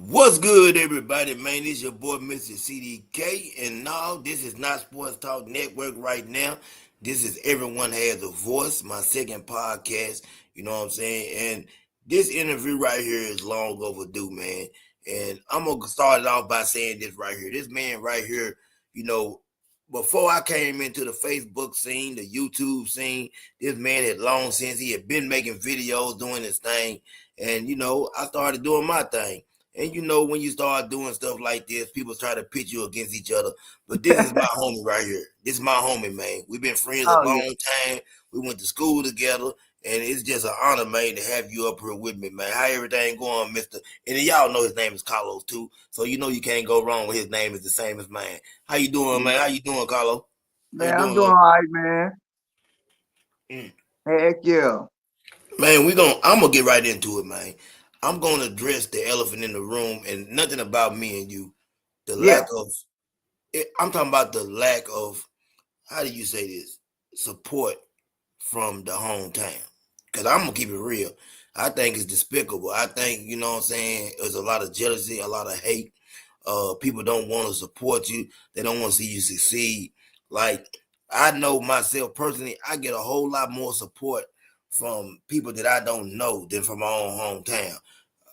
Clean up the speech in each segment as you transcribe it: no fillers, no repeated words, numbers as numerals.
What's good, everybody, man? This your boy, Mr. CDK, and no, this is not Sports Talk Network right now. This is Everyone Has a Voice, my second podcast, you know what I'm saying? And this interview right here is long overdue, man. And I'm going to start it off by saying this right here. This man right here, you know, before I came into the Facebook scene, the YouTube scene, this man had long since he had been making videos doing his thing. And, I started doing my thing. And when you start doing stuff like this, people try to pit you against each other. But this is my homie right here. This is my homie, man. We've been friends a Oh yeah, long time. We went to school together. And it's just an honor, man, to have you up here with me, man. How everything going, Mister? And y'all know his name is Carlos too, so you can't go wrong with his name is the same as mine. How you doing, man? yeah. How you doing, Carlos? How you Man, I'm doing, doing love? all right, man. Mm. Heck yeah. Man, I'm gonna get right into it, man. I'm gonna address the elephant in the room and nothing about me and you. The Yeah. lack of I'm talking about the lack of, how do you say this, support from the hometown. Because I'm going to keep it real. I think it's despicable. I think, you know what I'm saying, there's a lot of jealousy, a lot of hate. People don't want to support you. They don't want to see you succeed. Like, I know myself personally, I get a whole lot more support from people that I don't know than from my own hometown.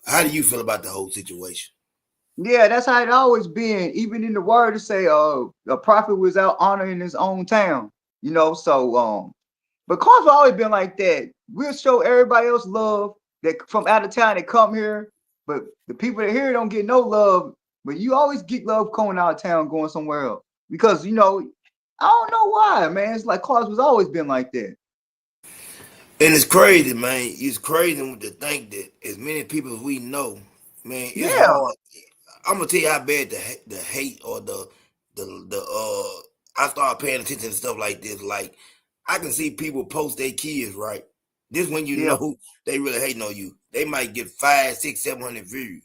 How do you feel about the whole situation? Yeah, that's how it always been. Even in the word to say a prophet was out honoring his own town. But cause always been like that. We'll show everybody else love that from out of town that come here, but the people that here don't get no love. But you always get love coming out of town, going somewhere else. Because I don't know why, man. It's like cause was always been like that. And it's crazy, man. It's crazy to think that as many people as we know, man, it's Yeah. hard. I'm gonna tell you how bad the hate or the I start paying attention to stuff like this. Like I can see people post their kids, right? This when you Yeah. know they really hating on you. They might get 5, 6, 700 views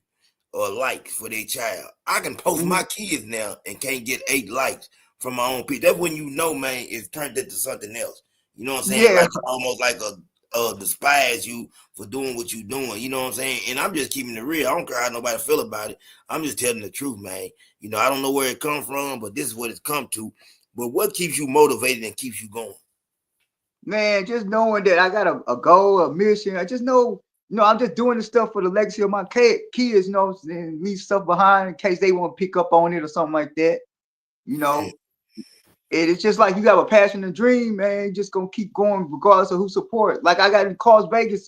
or likes for their child. I can post Mhm. my kids now and can't get 8 likes from my own people. That's when you know, man, it's turned into something else. You know what I'm saying? Yeah. Like it's almost like a despise you for doing what you doing. You know what I'm saying? And I'm just keeping it real. I don't care how nobody feel about it. I'm just telling the truth, man. I don't know where it come from, but this is what it's come to. But what keeps you motivated and keeps you going? Man, just knowing that I got a goal, a mission. I just know, I'm just doing this stuff for the legacy of my kids, and leave stuff behind in case they want to pick up on it or something like that. You Mm, know, it's just like you have a passion and dream, man. You just gonna keep going regardless of who support. Like I got in Cause Vegas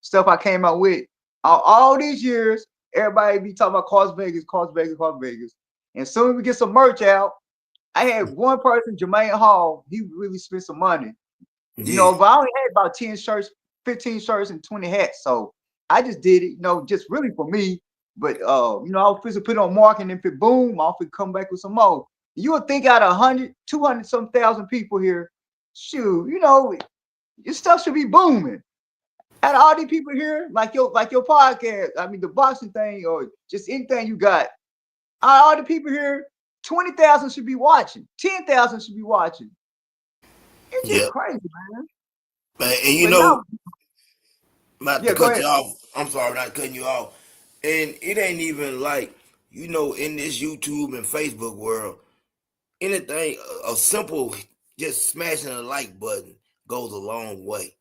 stuff I came out with all these years. Everybody be talking about Cause Vegas, Cause Vegas, Cause Vegas. And soon as we get some merch out, I had one person, Jermaine Hall. He really spent some money. yeah, But I only had about 10 shirts, 15 shirts, and 20 hats. So I just did it, just really for me. But I was supposed to put on marketing. If it boom, I'll come back with some more. You would think out of 100, 200 some thousand people here, shoot, your stuff should be booming. Out of all these people here, like your podcast, I mean the boxing thing or just anything you got, out of all the people here, 20,000 should be watching, 10,000 should be watching. It's just yeah, crazy, man. man. And But now, not to yeah, go cut ahead. you off. I'm sorry, not cutting you off. And it ain't even like in this YouTube and Facebook world, anything a simple just smashing a like button goes a long way.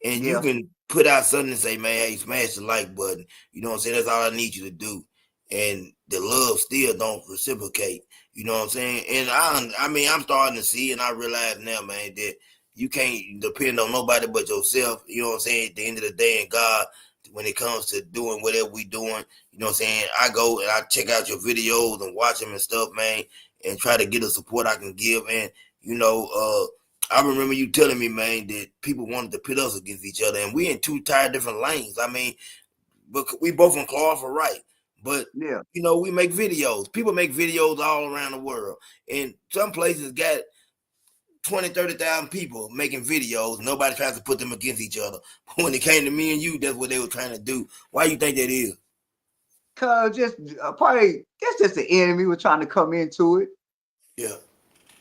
And you Yeah. can put out something and say, man, hey, smash the like button. You know what I'm saying? That's all I need you to do. And the love still don't reciprocate. You know what I'm saying? And I mean, I'm starting to see and I realize now, man, that you can't depend on nobody but yourself. You know what I'm saying? At the end of the day, and God, when it comes to doing whatever we doing, you know what I'm saying? I go and I check out your videos and watch them and stuff, man, and try to get the support I can give. And, you know, I remember you telling me, man, that people wanted to pit us against each other, and we in two entire different lanes. I mean, but we both in claw for right. But Yeah. we make videos. People make videos all around the world, and some places got 20, 30,000 people making videos. Nobody tries to put them against each other. But when it came to me and you, that's what they were trying to do. Why you think that is? Cause just probably that's just the enemy was trying to come into it. Yeah,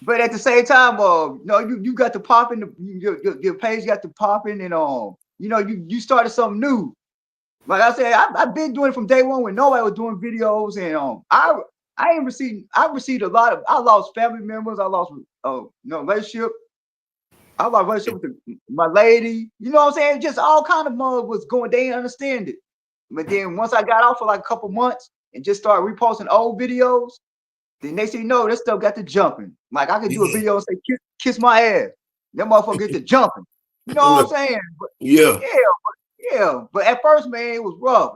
But at the same time, no, you got the popping, your page got the popping, and you started something new. Like I said, I've been doing it from day one when nobody was doing videos, and I received a lot of, I lost family members, I lost relationship, I lost relationship with my lady, you know what I'm saying? Just all kind of mud was going, they didn't understand it. But then once I got off for like a couple months and just started reposting old videos, then they say no, that stuff got to jumping. Like I could do a Yeah. video and say kiss my ass. That motherfucker get to jumping. You know what I'm saying? But Yeah. yeah, yeah. But at first, man, it was rough.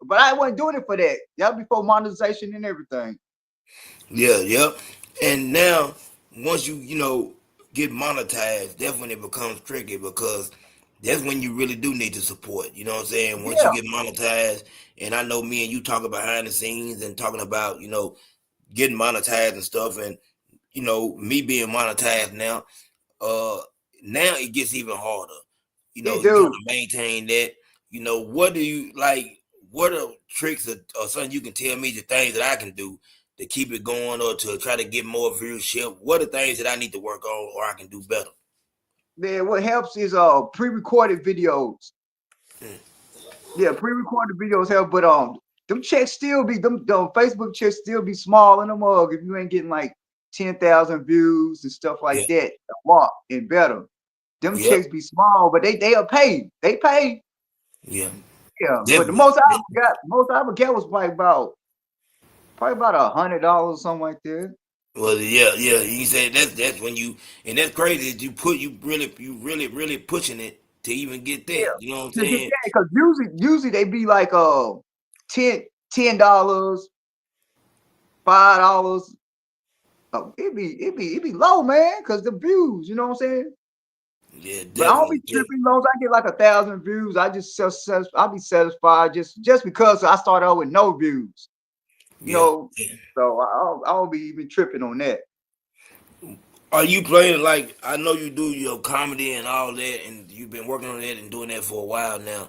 But I wasn't doing it for that. That was before monetization and everything. Yeah, yep. And now, once you get monetized, that's when it becomes tricky because that's when you really do need to support. You know what I'm saying? Once you Yeah, get monetized, and I know me and you talking behind the scenes and talking about, getting monetized and stuff, and me being monetized now, uh, now it gets even harder. it You trying do. to maintain that. What do you like? What are tricks or something you can tell me the things that I can do to keep it going or to try to get more viewership? What are things that I need to work on or I can do better? Then what helps is pre-recorded videos. Yeah, pre-recorded videos help, but them checks still be them Facebook checks still be small in the mug if you ain't getting like 10,000 views and stuff like Yeah, that. A lot and better. Them yep, checks be small, but they are paid. They pay. yeah, Yeah, but the definitely. most I ever got was probably about $100, something like that. Well, yeah, yeah. You say that's when you and that's crazy. That you really pushing it to even get that. You know what I'm To get saying? that, because usually they be like ten $10, $5. It be low, man, because the views, you know what I'm saying? Yeah, But I don't be definitely, definitely. tripping those. I get like 1,000 views. I just I'll be satisfied just because I started out with no views, you Yeah. know. So I don't be even tripping on that. Are you playing like I know you do your comedy and all that, and you've been working on that and doing that for a while now?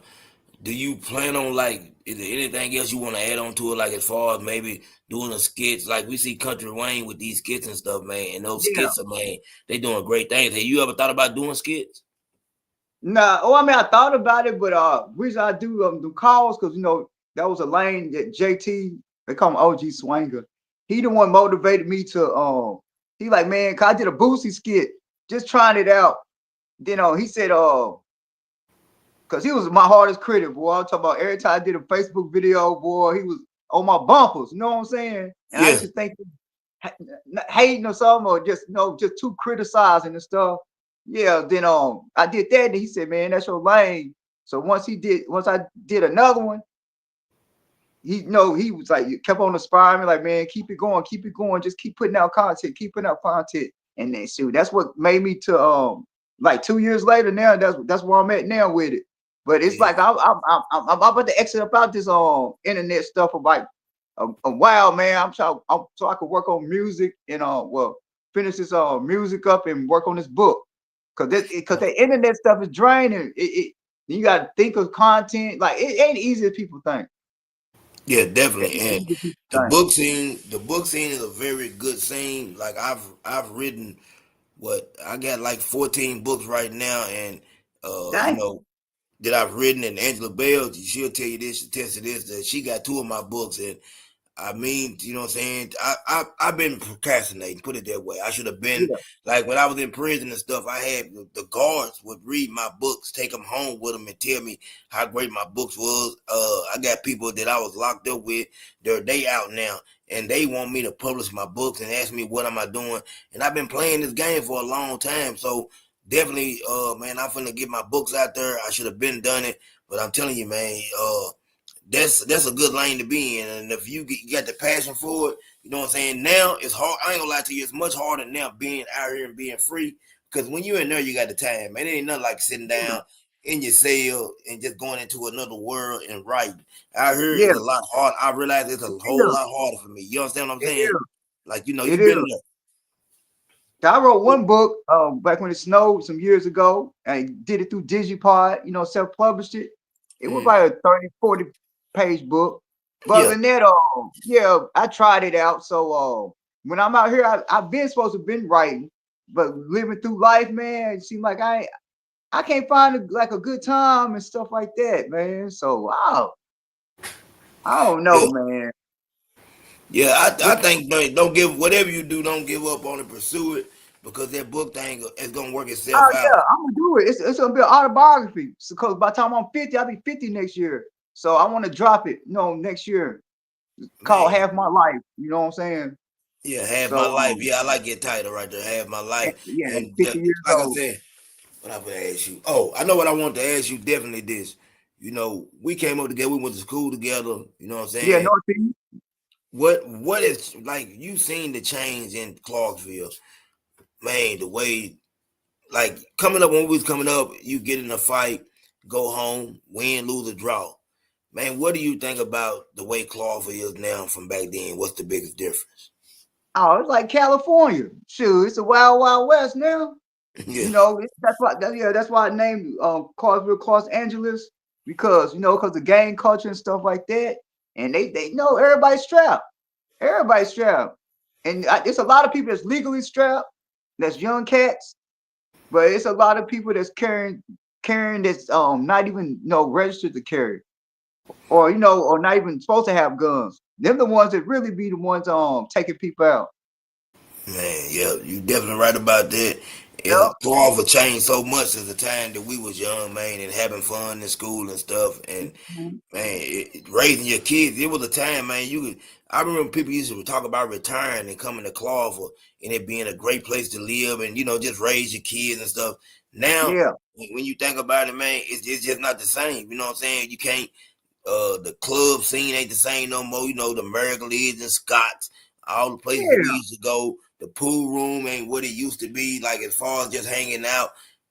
Do you plan on like is there anything else you want to add on to it, like as far as maybe doing a skits? Like we see Country Wayne with these skits and stuff, man, and those Yeah. skits are man, they doing great things. Have you ever thought about doing skits? Nah. Oh, I mean, I thought about it, but reason I do the calls because that was a lane that JT, they call him OG Swanger. He the one motivated me to he like, man, 'cause I did a Boosie skit, just trying it out. Then he said because he was my hardest critic, boy. I'm talking about every time I did a Facebook video, boy, he was on my bumpers. You know what I'm saying? And I Yeah, used to think hating or something, or just just too criticizing and stuff. Yeah. Then I did that, and he said, "Man, that's your lane." So once I did another one, he was like, he kept on inspiring me, like, man, keep it going, just keep putting out content, and then shoot, that's what made me to like 2 years later now, that's where I'm at now with it. But it's yeah, like I'm about to exit about this internet stuff for like a while, man. So I could work on music and finish this music up and work on this book because the internet stuff is draining. You got to think of content, like it ain't easy as people think. yeah, It definitely. ain't And easy as people the think. book scene, the book scene is a very good scene. Like I've written what I got like 14 books right now, and uh, you Dang. know, that I've written, and Angela Bell, she'll tell you this, she'll test you this, that she got two of my books, and I mean, you know what I'm saying? I've been procrastinating, put it that way. I should have been Yeah, like when I was in prison and stuff, I had the guards would read my books, take them home with them and tell me how great my books was. I got people that I was locked up with, they out now and they want me to publish my books and ask me what am I doing. And I've been playing this game for a long time. So definitely, man, I'm finna get my books out there. I should have been done it. But I'm telling you, man, that's a good lane to be in. And if you got the passion for it, you know what I'm saying? Now it's hard. I ain't gonna lie to you, it's much harder now being out here and being free. Because when you're in there, you got the time. Man, it ain't nothing like sitting yeah, down in your cell and just going into another world and writing. Out here yeah. is a lot harder. I realize it's a It whole is. lot harder for me. You understand what I'm It saying? is. Like, It you've is. been there. I wrote one book back when it snowed some years ago. I did it through Digipod, self-published it. It was Mm, like a 30, 40 page book. But yeah. other than that, yeah, I tried it out. So when I'm out here, I've been supposed to been writing, but living through life, man, it seemed like I can't find like a good time and stuff like that, man. So I don't Yeah, know, man. yeah. I But think don't give whatever you do. Don't give up on it. Pursue it because that book thing is gonna work oh itself out. yeah, I'm gonna do it. It's gonna be an autobiography. Because by the time I'm 50, I'll be 50 next year. So I want to drop it, next year. Called Man, Half My Life. You know what I'm saying? yeah, half my So life. Yeah, I like your title right there, half my life. yeah, at And 50 years like I old. said, what I would ask you. Oh, I know what I want to ask you. Definitely this. We came up together. We went to school together. You know what I'm Yeah, saying? Northeast. What is like you seen the change in Clarksville, man? The way like coming up when we was coming up, you get in a fight, go home, win, lose, or draw. Man, what do you think about the way Clarksville is now from back then? What's the biggest difference? Oh, it's like California. Shoot, it's a wild, wild west now. Yeah, That's why I named Carsville, Los Angeles, because because the gang culture and stuff like that, and they know everybody's strapped, everybody's strapped, and it's a lot of people that's legally strapped, that's young cats, but it's a lot of people that's carrying that's not even registered to carry, or or not even supposed to have guns. Them the ones that really be the ones taking people out. man, yeah, you definitely right about that. Yep. It Clarksville changed so much since the time that we was young, man, and having fun in school and stuff, and Mhm. man, raising your kids. It was a time, man. I remember people used to talk about retiring and coming to Clarksville and it being a great place to live and just raise your kids and stuff. Now, Yeah, when you think about it, man, it's just not the same. You know what I'm saying? You can't. The club scene ain't the same no more. The American Legion, Scott's, all the places we yeah, used to go. The pool room ain't what it used to be. Like as far as just hanging out,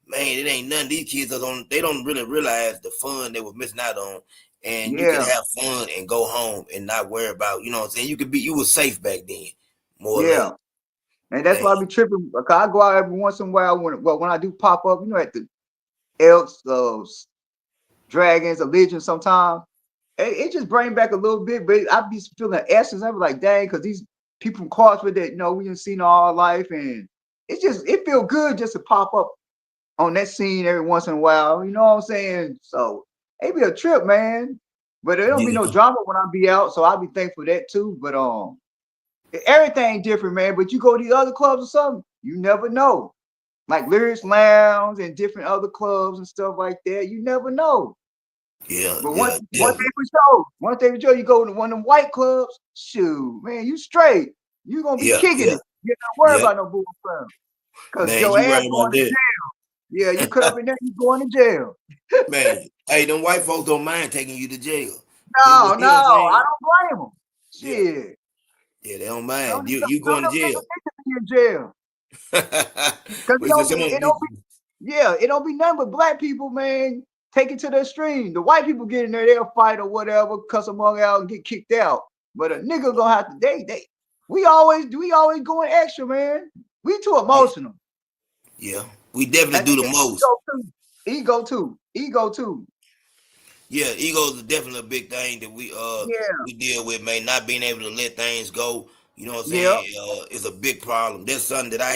man, it ain't nothing. These kids they don't really realize the fun they was missing out on. And you could yeah, have fun and go home and not worry about, what I'm saying? You was safe back then, more or less. yeah. And that's Man, why I be tripping. Cause I go out every once in a while when I do pop up, at the Elks, Dragons, or Legion sometimes. It just bring back a little bit, but I be feeling essence. I be like, dang, because these people from Cartersville that we didn't seen all our life, and it feel good just to pop up on that scene every once in a while. You know what I'm saying? So it be a trip, man. But there don't be no yeah, drama when I be out, so I be thankful for that too. But everything different, man. But you go to the other clubs or something, you never know. Like Lyrics Lounge and different other clubs and stuff like that. You never know. yeah, But yeah, one definitely. thing for sure, you go to one of them white clubs, shoot, man, you straight. You gonna be Yeah, kicking yeah, it. You don't worry yeah. about no bull crap. Cause Man, your you ass right going about to jail. Yeah, you cut up in there, you going to jail. Man, hey, them white folks don't mind taking you to jail. No, You know what I'm I saying? don't blame them. Yeah, Shit. yeah, they don't Some of mind. them, You some going to of them jail. niggas need to be in jail. Cause Well, so some of it them, don't be yeah, it don't be nothing but black people, man. Take it to the extreme. The white people get in there, they'll fight or whatever, cuss among out and get kicked out. But a nigga gonna have to we always going extra, man. We too yeah, emotional. yeah, we definitely And do the then most. ego too. Ego too. Yeah, egos is definitely a big thing that Yeah, we deal with, man. Not being able to let things go. You know what I'm yeah. saying? It's a big problem. That's something that I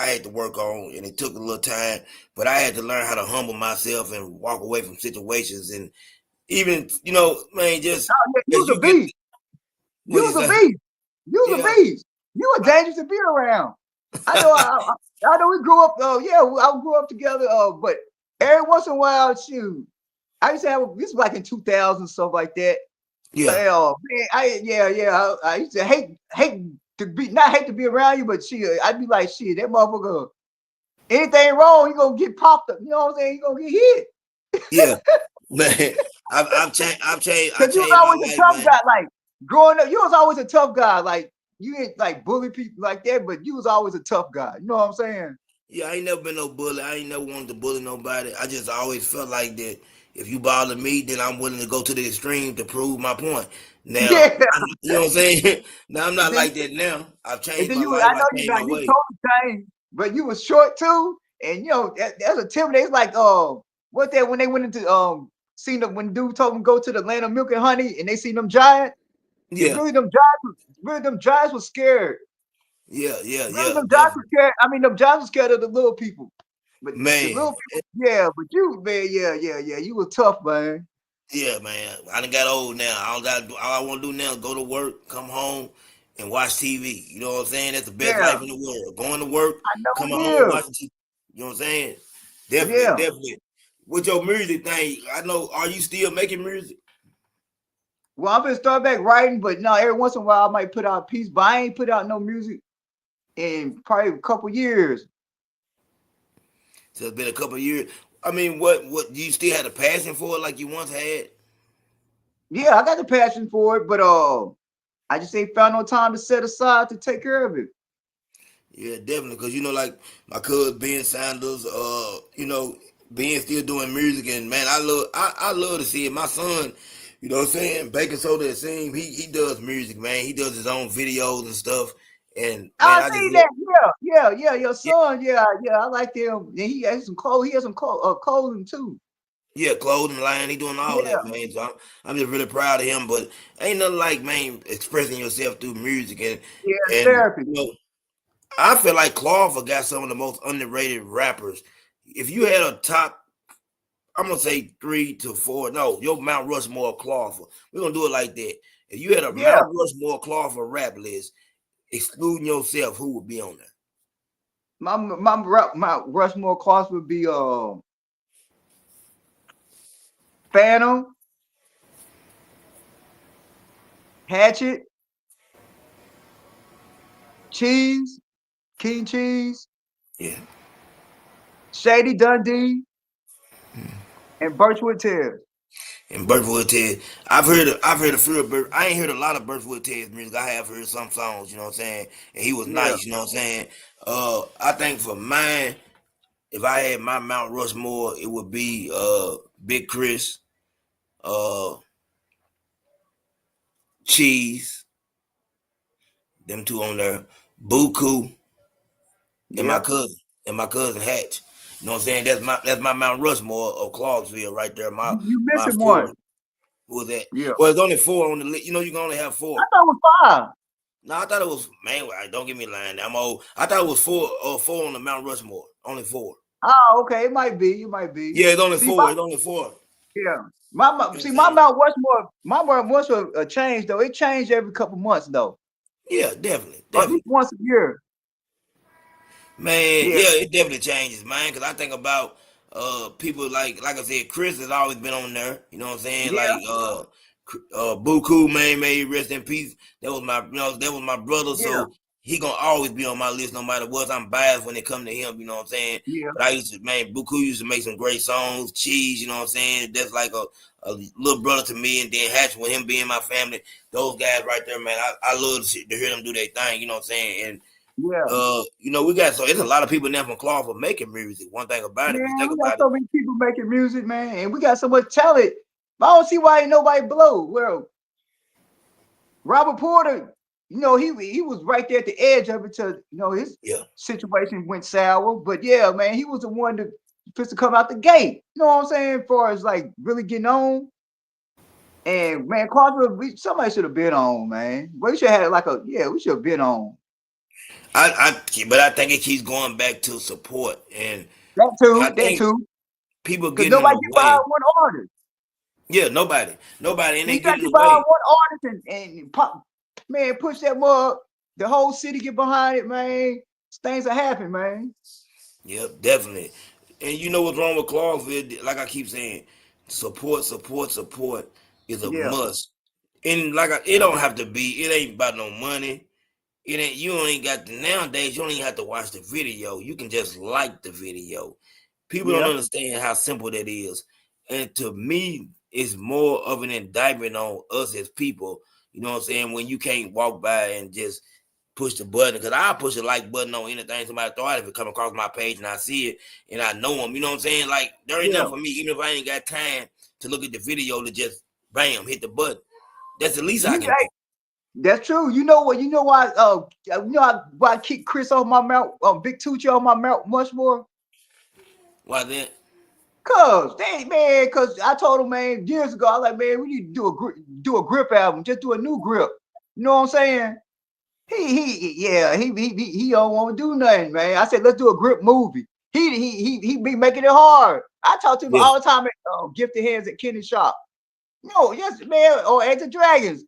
had to work on, and it took a little time. But I had to learn how to humble myself and walk away from situations, and even man, just Oh, yeah. You as was you a get beast. You what you was a say, beast. You was a yeah, beast. You were I, dangerous to be around. I know. I know we grew up. Yeah, I grew up together. But every once in a while, shoot, I used to have this was like in 2000 stuff like that. yeah, Man, I used to hate to be not hate to be around you, but shit, I'd be like, shit, that motherfucker. Anything wrong, you gonna get popped up. You know what I'm saying? You gonna get hit yeah, man. I because you was changed my always a life, tough man. guy. Like growing up, you was always a tough guy. Like you ain't like bully people like that, but you was always a tough guy. You know what I'm saying? Yeah, I ain't never been no bully. I ain't never wanted to bully nobody. I just always felt like that if you bother me, then I'm willing to go to the extreme to prove my point. Now, Yeah. you know what I'm saying? Now I'm And not then like that now. I've And changed then my you, life. I I know you changed now my you way. totally changed, but you was short too. And that's a timid. It's like what that when they went into seen them when dude told them go to the land of milk and honey and they seen them giants. And Yeah, really them giants was scared. yeah, yeah, Really yeah, them giants were definitely. scared. I mean them giants were scared of the little people. But the Man, little people, yeah, but you, man, yeah. You was tough, man. yeah, man. I done got old now. All I want to do now is go to work, come home, and watch TV. You know what I'm saying? That's the best Yeah, life in the world. Going to work, I know coming it home, is. watching TV. You know what I'm saying? Definitely, Yeah. definitely. With your music thing, I know. Are you still making music? Well, I'm gonna start back writing, but no, every once in a while I might put out a piece, but I ain't put out no music in probably a couple years. So it's been a couple of years. I mean, what? Do you still have a passion for it like you once had? Yeah, I got the passion for it, but I just ain't found no time to set aside to take care of it. Yeah, definitely. Cause like my cousin Ben Sanders, Ben still doing music, and man, I love to see it. My son, you know what I'm saying, Bacon Soda and Sing, he does music, man. He does his own videos and stuff, and man, I I just see look, that. Yeah. Your yeah, son, yeah. I like them. And he has some clothes. He has some clothing too. yeah, clothing line, he doing all that, Yeah, man. So I'm just really proud of him. But ain't nothing like, man, expressing yourself through music, and yeah. It's and therapy. I feel like Clawfer got some of the most underrated rappers. If you had a top, I'm gonna say 3 to 4. No, your Mount Rushmore Clawfer. We're gonna do it like that. If you had a Yeah, Mount Rushmore Clawfer rap list, excluding yourself, who would be on there? my Rushmore class would be Phantom, Hatchet, Cheese, King Cheese, Yeah. Shady Dundee, and Birchwood Tears. And Birchwood Ted. I've heard a few of I ain't heard a lot of Birchwood Ted's music. I have heard some songs, you know what I'm saying? And he was Yeah, nice, you know what I'm saying? I think for mine, if I had my Mount Rushmore, it would be Big Chris, uh Cheese, them two on there, Buku, and my yep. cousin, Hatch. You know what I'm saying? That's my Mount Rushmore of Clarksville right there. You My missing four. one. Who was that? Yeah, Well, it's only 4 on the list. You can only have I 4. thought it was five. No, I thought it was man. Don't get me lying. I'm old. I thought it was 4. 4 on the Mount Rushmore. Only 4. Oh, okay. It might be. It might be. Yeah, it's only See, my 4. It's only 4. yeah. You know what I'm See my saying? Mount Rushmore. My Mount Rushmore changed though. It changed every couple months though, Yeah, definitely, or at least definitely. once a year. Man, Yeah, yeah, it definitely changes, man. Cause I think about people like I said, Chris has always been on there. You know what I'm saying? yeah, Like Buku, man, may he rest in peace. That was my brother, yeah, so he gonna always be on my list no matter what. I'm biased when it come to him. You know what I'm saying? yeah, But Buku used to make some great songs. Cheese, you know what I'm saying? That's like a little brother to me. And then Hatch with him being my family. Those guys right there, man. I love to hear them do their thing. You know what I'm saying? And yeah. we got so it's a lot of people now from Claw for making music. One thing about it, if you Man, think we got about it, so many people making music, man, and we got so much talent. But I don't see why ain't nobody blow. Well, Robert Porter, he was right there at the edge of it till his yeah. situation went sour. But yeah, man, he was the one that supposed to come out the gate. You know what I'm saying? As far as like really getting on. And man, Clarksville, somebody should have been on, man. We should have had like we should have been on. But I think it keeps going back to support, and I That think too. people Because getting in nobody the get behind way. one artist. Yeah, nobody, and You they got get to in the get behind way. one artist and pop, man, push that mug. The whole city get behind it, man. Things are happening, man. Yep, definitely. And you know what's wrong with Clarksville? Like I keep saying, support is a Yeah, must. And it don't have to be. It ain't about no money. It ain't. You don't even got nowadays. You don't even have to watch the video. You can just like the video. People don't yeah, understand how simple that is. And to me, it's more of an indictment on us as people. You know what I'm saying? When you can't walk by and just push the button, because I push the like button on anything somebody throw out if it come across my page and I see it and I know them. You know what I'm saying? Like there ain't yeah. nothing for me, even if I ain't got time to look at the video to just bam hit the button. That's the least I You can do. hey, that's true. You know what? You know why? Why I kick Chris off my mount, Big Tucci on my mount much more? Why then? Cause I told him, man, years ago, I was like, man, we need to do a grip album, just do a new grip. You know what I'm saying? He don't want to do nothing, man. I said, let's do a grip movie. he be making it hard. I talk to him Yeah. all the time at Gifted Hands at Kenny Shop. No, yes, man, or at the Dragons.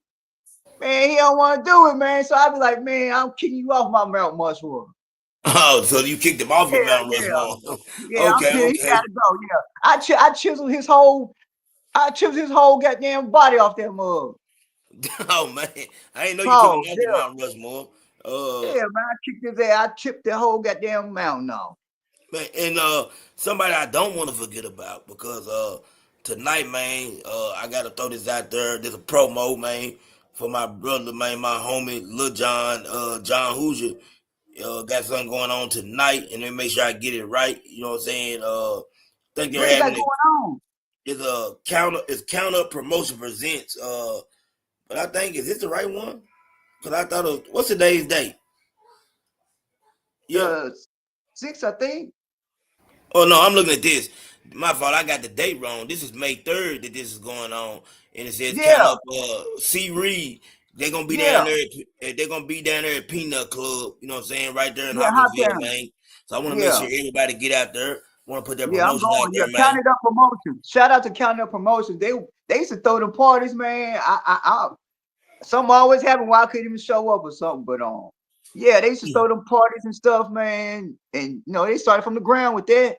Man, he don't want to do it, man. So I be like, man, I'm kicking you off my Mount Rushmore. Oh, so you kicked him off Yeah, your Mount yeah, Rushmore. yeah. I'm Okay, kidding. He okay. gotta go. Yeah, I chiseled his whole, I chiseled his whole goddamn body off that mug. Oh man, I didn't know you took him Oh, off the yeah, Mount Rushmore. Uh, yeah, man. I kicked his ass. I chipped the whole goddamn mountain off. man, and somebody I don't want to forget about because tonight, man, I gotta throw this out there. There's a promo, man, for my brother, man, my homie, Lil John, John Hoosier. Got something going on tonight, and then make sure I get it right. You know what I'm saying? Think What they're he got having it. going on? Is a counter. It's Counter Promotion presents. But I think is this the right one? Cause I thought it was, what's today's date? Yeah. The six, I think. Oh no, I'm looking at this. My fault. I got the date wrong. This is May 3rd that this is going on, and it says count Yeah, up. C Reed. They're gonna be yeah, down there. They're gonna be down there at Peanut Club. You know what I'm saying? Right there in yeah. Hot Hopkinsville, down. man. So I want to make Yeah. sure everybody get out there. Want to put that Yeah, I'm promotion out going. Yeah, there, man. Count It Up Promotions. Shout out to Count It Up Promotions. They used to throw the parties, man. Something always happened why I couldn't even show up or something. But yeah, they used to throw them parties and stuff, man. And they started from the ground with that.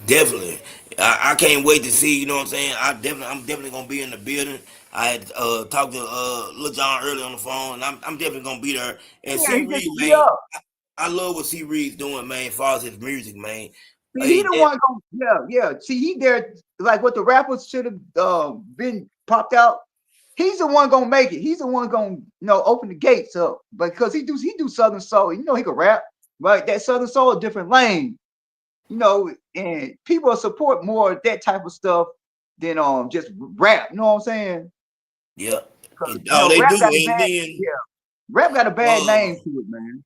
Definitely. I can't wait to see, you know what I'm saying? I'm definitely gonna be in the building. I had talked to Lil John earlier on the phone, and I'm definitely gonna be there. And Yeah, C he just Reed, hit me man, up. I love what C Reed's doing, man, as far as his music, man. See, he Hey, the one going. Yeah, yeah. See, he there like what the rappers should have been popped out. He's the one gonna make it. He's the one gonna open the gates up because he do Southern Soul. He can rap, right? That Southern Soul a different lane. And people support more that type of stuff than just rap. You know what I'm saying? yeah, Because they rap do. got a And bad then yeah, rap got a bad name uh, to it, man.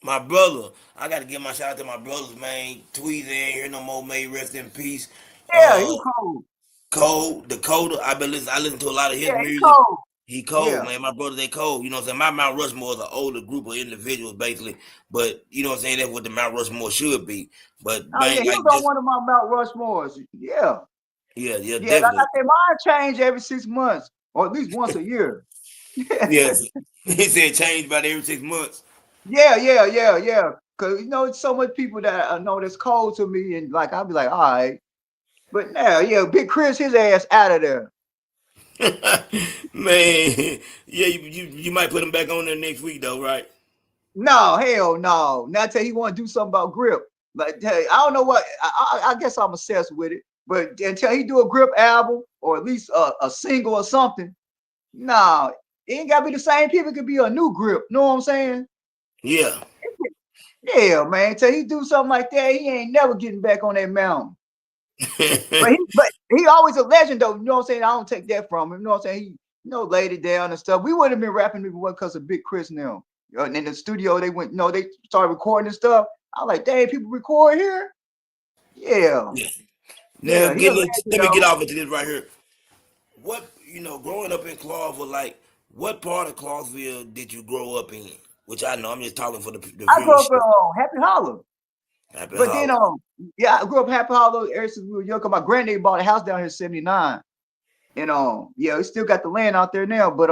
my brother, I gotta give my shout out to my brothers, man. Tweezy ain't here no more, may rest in peace. Yeah, he Uh, cold. Cole, Dakota. I listen to a lot of his Yeah, he music. cold. He cold, Yeah. man. My brother, they cold. You know what I'm saying? My Mount Rushmore is an older group of individuals, basically. But you know what I'm saying? That's what the Mount Rushmore should be. But Oh man, yeah, he like was on just one of my Mount Rushmores. Yeah. yeah, yeah, Yeah, like I definitely. said, mine change every 6 months, or at least once a year. Yes. He said change about every 6 months. Yeah, yeah, yeah, yeah. Cause it's so much people that I know that's cold to me, and like I'll be like, all right. But now, yeah, Big Chris, his ass out of there. Man, yeah, you might put him back on there next week though, right? No, hell no. Not till he want to do something about grip. Like, hey, I don't know what. I guess I'm obsessed with it. But until he do a grip album or at least a single or something, no, it ain't gotta be the same people. It could be a new grip. You know what I'm saying? Yeah. Yeah, man. Until he do something like that, he ain't never getting back on that mountain. But he always a legend though. You know what I'm saying? I don't take that from him. You know what I'm saying? He laid it down and stuff. We would have been rapping if it wasn't because of Big Chris now. And in the studio, they went, they started recording and stuff. I was like, dang, people record here? Yeah. Yeah. Now Yeah, he a let legend me get though. off into this right here. What growing up in Clarksville, like what part of Clarksville did you grow up in? Which I know I'm just talking for the I grew up in viewership. Happy Hollow. Happy But then Hollow. yeah, I grew up Happy Hollow ever since we were young. 'Cause my granddaddy bought a house down here in 79. And yeah, we still got the land out there now. But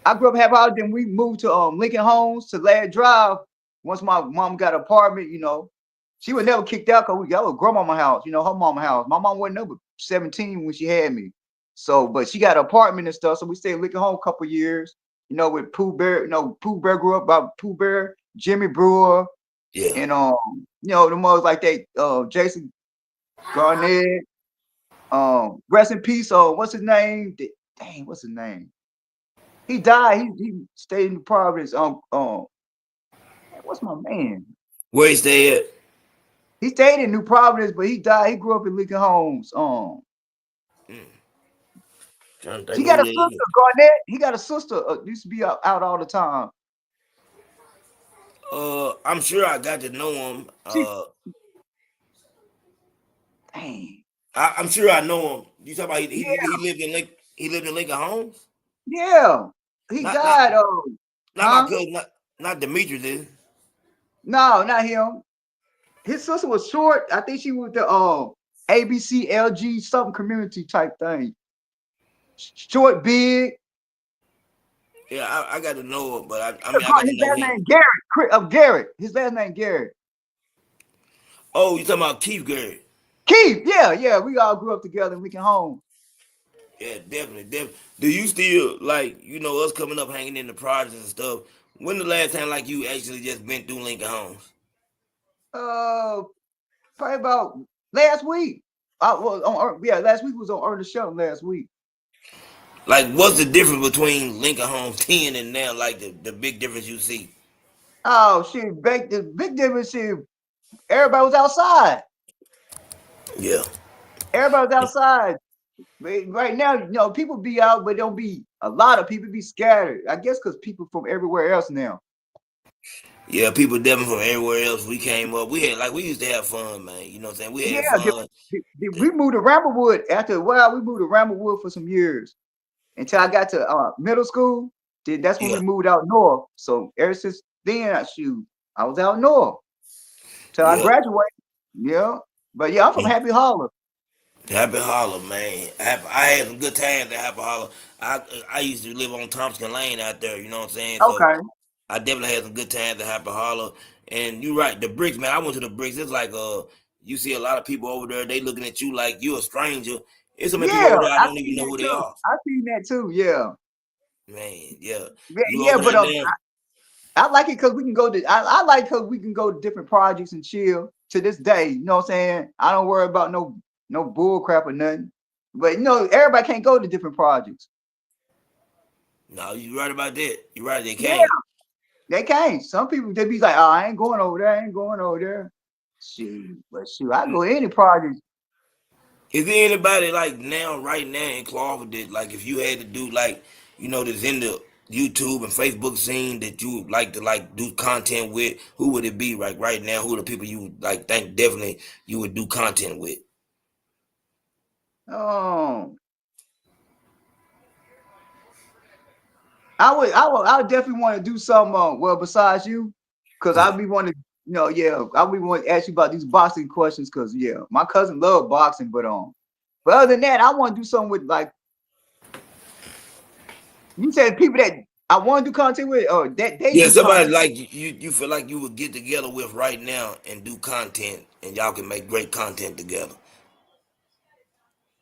I grew up Happy Hollow, then we moved to Lincoln Homes to Ladd Drive. Once my mom got an apartment, she was never kicked out because we got a grandmama house, her mama house. My mom wasn't over 17 when she had me. So, but she got an apartment and stuff. So we stayed in Lincoln Home a couple years, with Pooh Bear. Pooh Bear grew up by Pooh Bear, Jimmy Brewer, Yeah. and the ones like that, Jason Garnett, rest in peace. What's his name? Dang, what's his name? He died. He stayed in Providence. What's my man? Where you stay at? He stayed in New Providence, but he died. He grew up in Lincoln Homes. Mm, trying to He think got who a that is. sister, Garnett. He got a sister. Used to be out all the time. I'm sure I got to know him. She, dang, I'm sure I know him. You talking about yeah, he lived in Lincoln Homes? yeah. He Not not died. not my Huh? cousin, not Demetrius, is it? No, not him. his sister was short. I think she was the ABC LG something community type thing. Short, big. Yeah, I got to know it, but I mean I got to His know last him. name Garrett. Garrett. His last name Garrett. Oh, you talking about Keith Garrett? Keith. Yeah, yeah. We all grew up together and we can home. Yeah, definitely, definitely. Do you still like us coming up, hanging in the projects and stuff? When the last time like you actually just been through Lincoln Homes? Uh, probably about last week. I was on. Yeah, last week was on Ernest Shelton last week. Like, what's the difference between Lincoln Homes 10 and now? Like the big difference you see? Oh shit! The big difference is everybody was outside. Yeah, Everybody was outside. Right now, people be out, but don't be a lot of people be scattered. I guess because people from everywhere else now. yeah. People definitely from everywhere else. We came up. We used to have fun, man. You know what I'm saying? We Yeah, had fun. we moved to Ramblewood after a while. We moved to Ramblewood for some years until I got to middle school. Then that's when we Yeah, moved out north. So ever since then, I was out north till I yeah. graduated. Yeah, but yeah, I'm from Mm. Happy Hollow. Happy Holler, man. I had some good times at Happy Holler. I used to live on Thompson Lane out there. You know what I'm saying? So Okay. I definitely had some good times at Happy Holler. And you're right, the bricks, man. I went to the bricks. It's like you see a lot of people over there. They looking at you like you a stranger. There's so many people Yeah, over there I I don't even seen know that who they too. are. I seen that too. Yeah, Man, yeah. yeah, You yeah. over But there now? I like it because we can go to. I like because we can go to different projects and chill to this day. You know what I'm saying? I don't worry about no bull crap or nothing. But everybody can't go to different projects. No, you right about that. You right. They Yeah, can't. they can't. Some people they be like, "Oh, I ain't going over there. I ain't going over there." Shoot, I go to any project. Is there anybody like now, right now in Clover that like if you had to do like that's in the YouTube and Facebook scene that you would like to like do content with? Who would it be? Like right now, who are the people you would like think definitely you would do content with? Um, I would definitely want to do something. Well, besides you, because Yeah, I'd be wanting, yeah, I would want to ask you about these boxing questions, because yeah, my cousin loved boxing, but other than that, I want to do something with like you said, people that I want to do content with, or that they yeah. do Somebody content. like you feel like you would get together with right now and do content, and y'all can make great content together.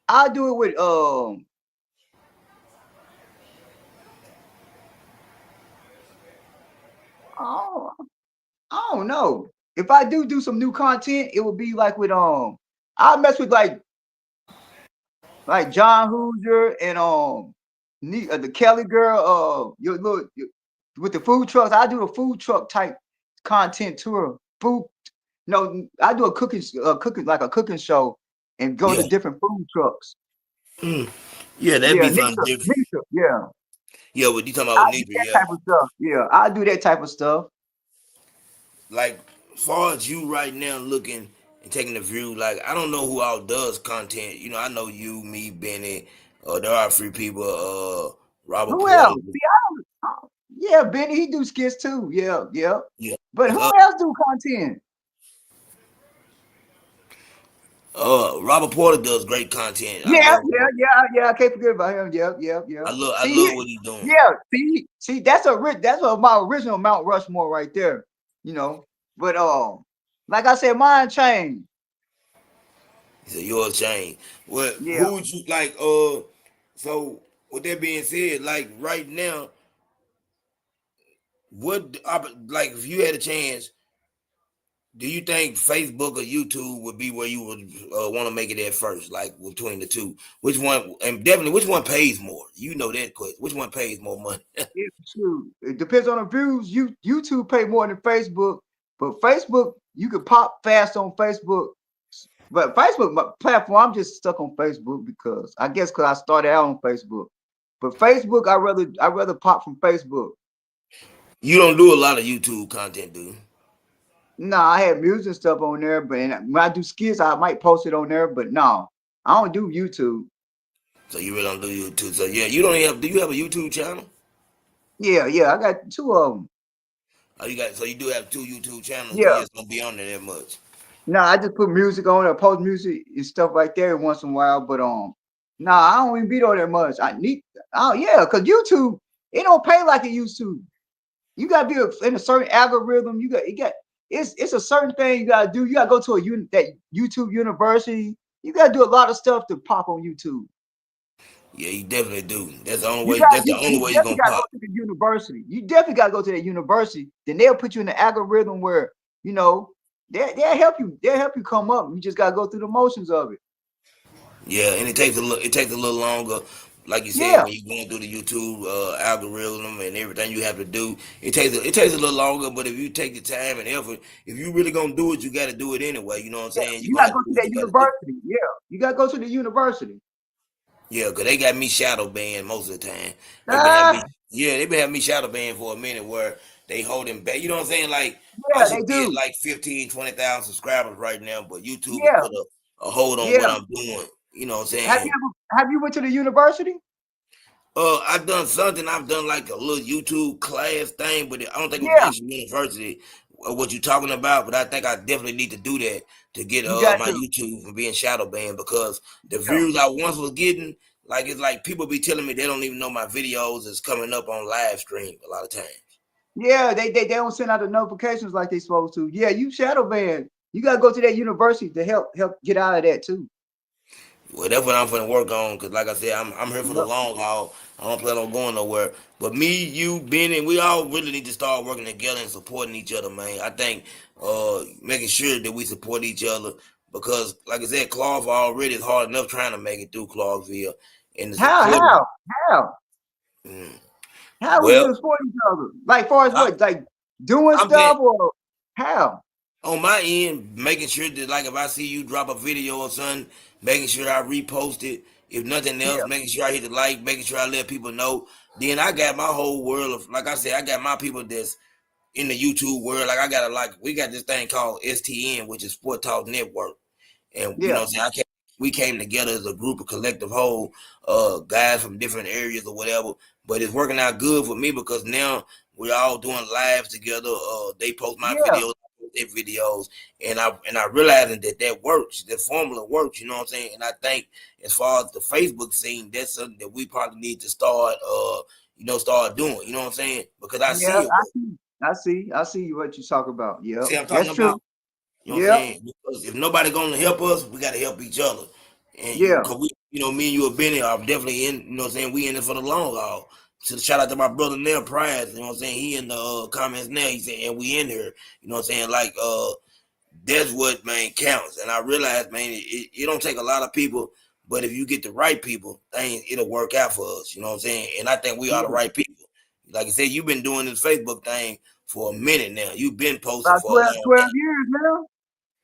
I'll do it with oh, I don't know. If I do some new content, it would be like with I'll mess with like John Hoosier and the Kelly girl with the food trucks. I do a food truck type content tour. Food no, I do a cooking like a cooking show and go to Yeah, different food trucks. yeah. That'd Yeah, be something different. Yeah. Yeah, what you talking about I with do Nitra? that Yeah. type of stuff. Yeah, I do that type of stuff. Like far as you right now looking and taking the view, like I don't know who all does content. I know you, me, Benny. There are three people. Robert Who Porter. else? See, yeah, Benny, he do skits too. Yeah, yeah. Yeah. But It's who else do content? Robert Porter does great content. I Yeah, love. yeah, yeah, yeah. I can't forget about him. Yep, yep, yep. I See, love what he's doing. yeah, see, that's my original Mount Rushmore right there. You know, but like I said, mine changed. He said yours changed. Well, Yeah. who would you like? So with that being said, like right now, like if you had a chance, do you think Facebook or YouTube would be where you would want to make it at first, like between the two? Which one, and definitely which one pays more? You know that question. Which one pays more money? Shoot, it depends on the views. YouTube pay more than Facebook, but Facebook you can pop fast on Facebook. But Facebook my platform, I'm just stuck on Facebook because I guess because I started out on Facebook. But Facebook, I rather pop from Facebook. You don't do a lot of YouTube content, do you? No, I have music stuff on there, but when I do skits, I might post it on there. But no, I don't do YouTube. So you really don't do YouTube. So yeah, you don't even have. Do you have a YouTube channel? Yeah, yeah, I got two of them. Oh, you got. So you do have two YouTube channels. You Yeah, just don't be on there that much. No, I just put music on or post music and stuff like that once in a while. But nah, I don't even be on that much. Oh yeah, cause YouTube it don't pay like it used to. You gotta be in a certain algorithm. It's a certain thing you gotta do. You gotta go to that YouTube university. You gotta do a lot of stuff to pop on YouTube. Yeah, you definitely do. That's the only You way. got That's the only you way you're definitely gonna gotta go pop. to the university. You definitely gotta go to that university. Then they'll put you in the algorithm where you know they'll help you. They'll help you come up. You just gotta go through the motions of it. Yeah, and it takes a little. It takes a little longer. Like you said, Yeah, when you're going through the YouTube algorithm and everything you have to do, it takes a little longer. But if you take the time and effort, if you really gonna do it, you got to do it anyway. You know what I'm yeah. saying? You're You gonna gotta have go to to do what that you got to do. university. Yeah, you gotta go to the university. Yeah, cause they got me shadow banned most of the time. They been having me. Ah, Yeah, they been having me shadow banned for a minute where they holding back. You know what I'm saying? Like I yeah, they should be at do. like 15, 20,000 subscribers right now, but YouTube has Yeah, put a hold on what yeah. I'm doing. You know what I'm Have saying? you have you went to the university? I've done something. I've done like a little YouTube class thing, but I don't think it was the Yeah, actual university. What you talking about? But I think I definitely need to do that to get you got my to. YouTube from being shadow banned because the Yeah, views I once was getting, like it's like people be telling me they don't even know my videos is coming up on live stream a lot of times. yeah. They don't send out the notifications like they supposed to. Yeah, you shadow banned. You gotta go to that university to help get out of that too. Well, that's what I'm finna work on because, like I said, I'm here for the Yep. long haul. I don't plan on going nowhere. But me, you, Benny, we all really need to start working together and supporting each other, man. I think making sure that we support each other because, like I said, Clarksville already is hard enough trying to make it through Clarksville, and the How support. how Mm, how we well, can support each other? Like far as I, what? Like doing I'm saying stuff or how? on my end, making sure that like if I see you drop a video or something, making sure I repost it. If nothing else, Yeah, making sure I hit the like, making sure I let people know. Then I got my whole world of like I said, I got my people that's in the YouTube world. Like I got we got this thing called STN, which is Sport Talk Network. And you know yeah, what I'm saying? We came together as a group, of collective whole, guys from different areas or whatever. But it's working out good for me because now we're all doing lives together. They post my yeah, videos, I post their videos, and I realizing that works. That formula works. You know what I'm saying? And I think as far as the Facebook scene, that's something that we probably need to start, start doing. You know what I'm saying? Because I yeah. see it I work. see. I see what you talk about. Yep, See what I'm that's talking true. about? You know what I'm Yep, saying? Because if nobody gonna help us, we gotta help each other. And yeah, cause me and you have been here. I'm definitely in. You know what I'm saying? We in it for the long haul. So shout out to my brother Neil Price. You know what I'm saying? He in the comments now. He said, and we in here. You know what I'm saying? Like that's what man counts. And I realize, man, it don't take a lot of people, but if you get the right people, things it'll work out for us. You know what I'm saying? And I think we are the yeah. right people. Like I said, you've been doing this Facebook thing for a minute now. You've been posting About for a 12, long 12 time. years now.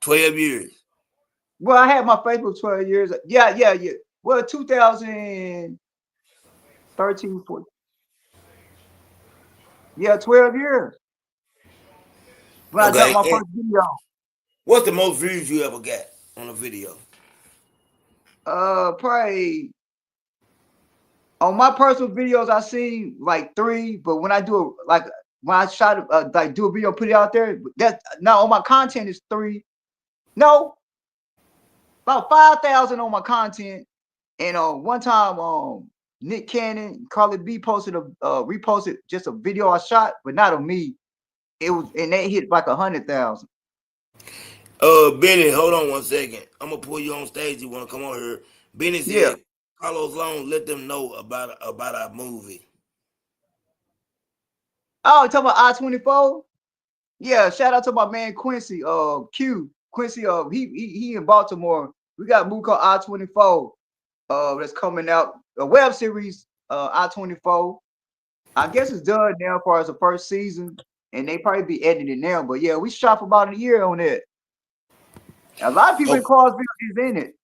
12 years. Well, I had my Facebook 12 years. Yeah, yeah, yeah. Well, 2013, 14. Yeah, 12 years when I dropped Okay. my And first video. what's the most views you ever got on a video? Probably on my personal videos, I see like three. But when I do like when I shot like do a video, put it out there. That's now on my content is three. No, about 5,000 on my content. And one time, Nick Cannon, Carly B posted reposted just a video I shot, but not of me. It was and they hit like 100,000. Benny, hold on one second. I'm gonna pull you on stage. You wanna come on here? Benny Yeah. said, "Carlos Long, let them know about our movie." Oh, you talking about I-24? Yeah, shout out to my man Quincy, Q. Quincy, he in Baltimore. We got a movie called I-24, that's coming out, a web series, I-24. I guess it's done now as far as the first season, and they probably be editing now. But yeah, we shot for about a year on it. A lot of people in Oh, Clarksville is in it.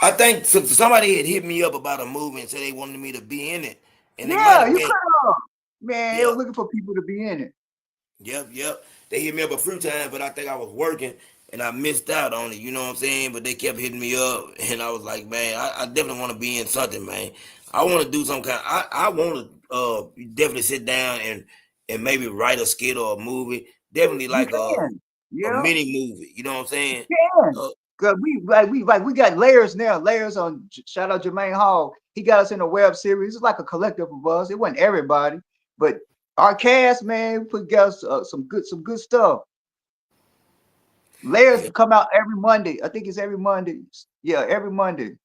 I think somebody had hit me up about a movie and said they wanted me to be in it, and it might Yeah, have you been. could have. Man, they Yeah, were looking for people to be in it. yep. They hit me up a few times, but I think I was working and I missed out on it. You know what I'm saying? But they kept hitting me up, and I was like, man, I definitely want to be in something, man. I want to do some kind. I want to definitely sit down and maybe write a skit or a movie. Definitely You like can. a Yeah, mini movie. You know what I'm saying? can. Uh, Cause we got layers now. Layers on. Shout out Jermaine Hall. He got us in a web series. It's like a collective of us. It wasn't everybody, but our cast, man, put together some good stuff. Layers yeah, come out every Monday. I think it's every Monday. Yeah, every Monday.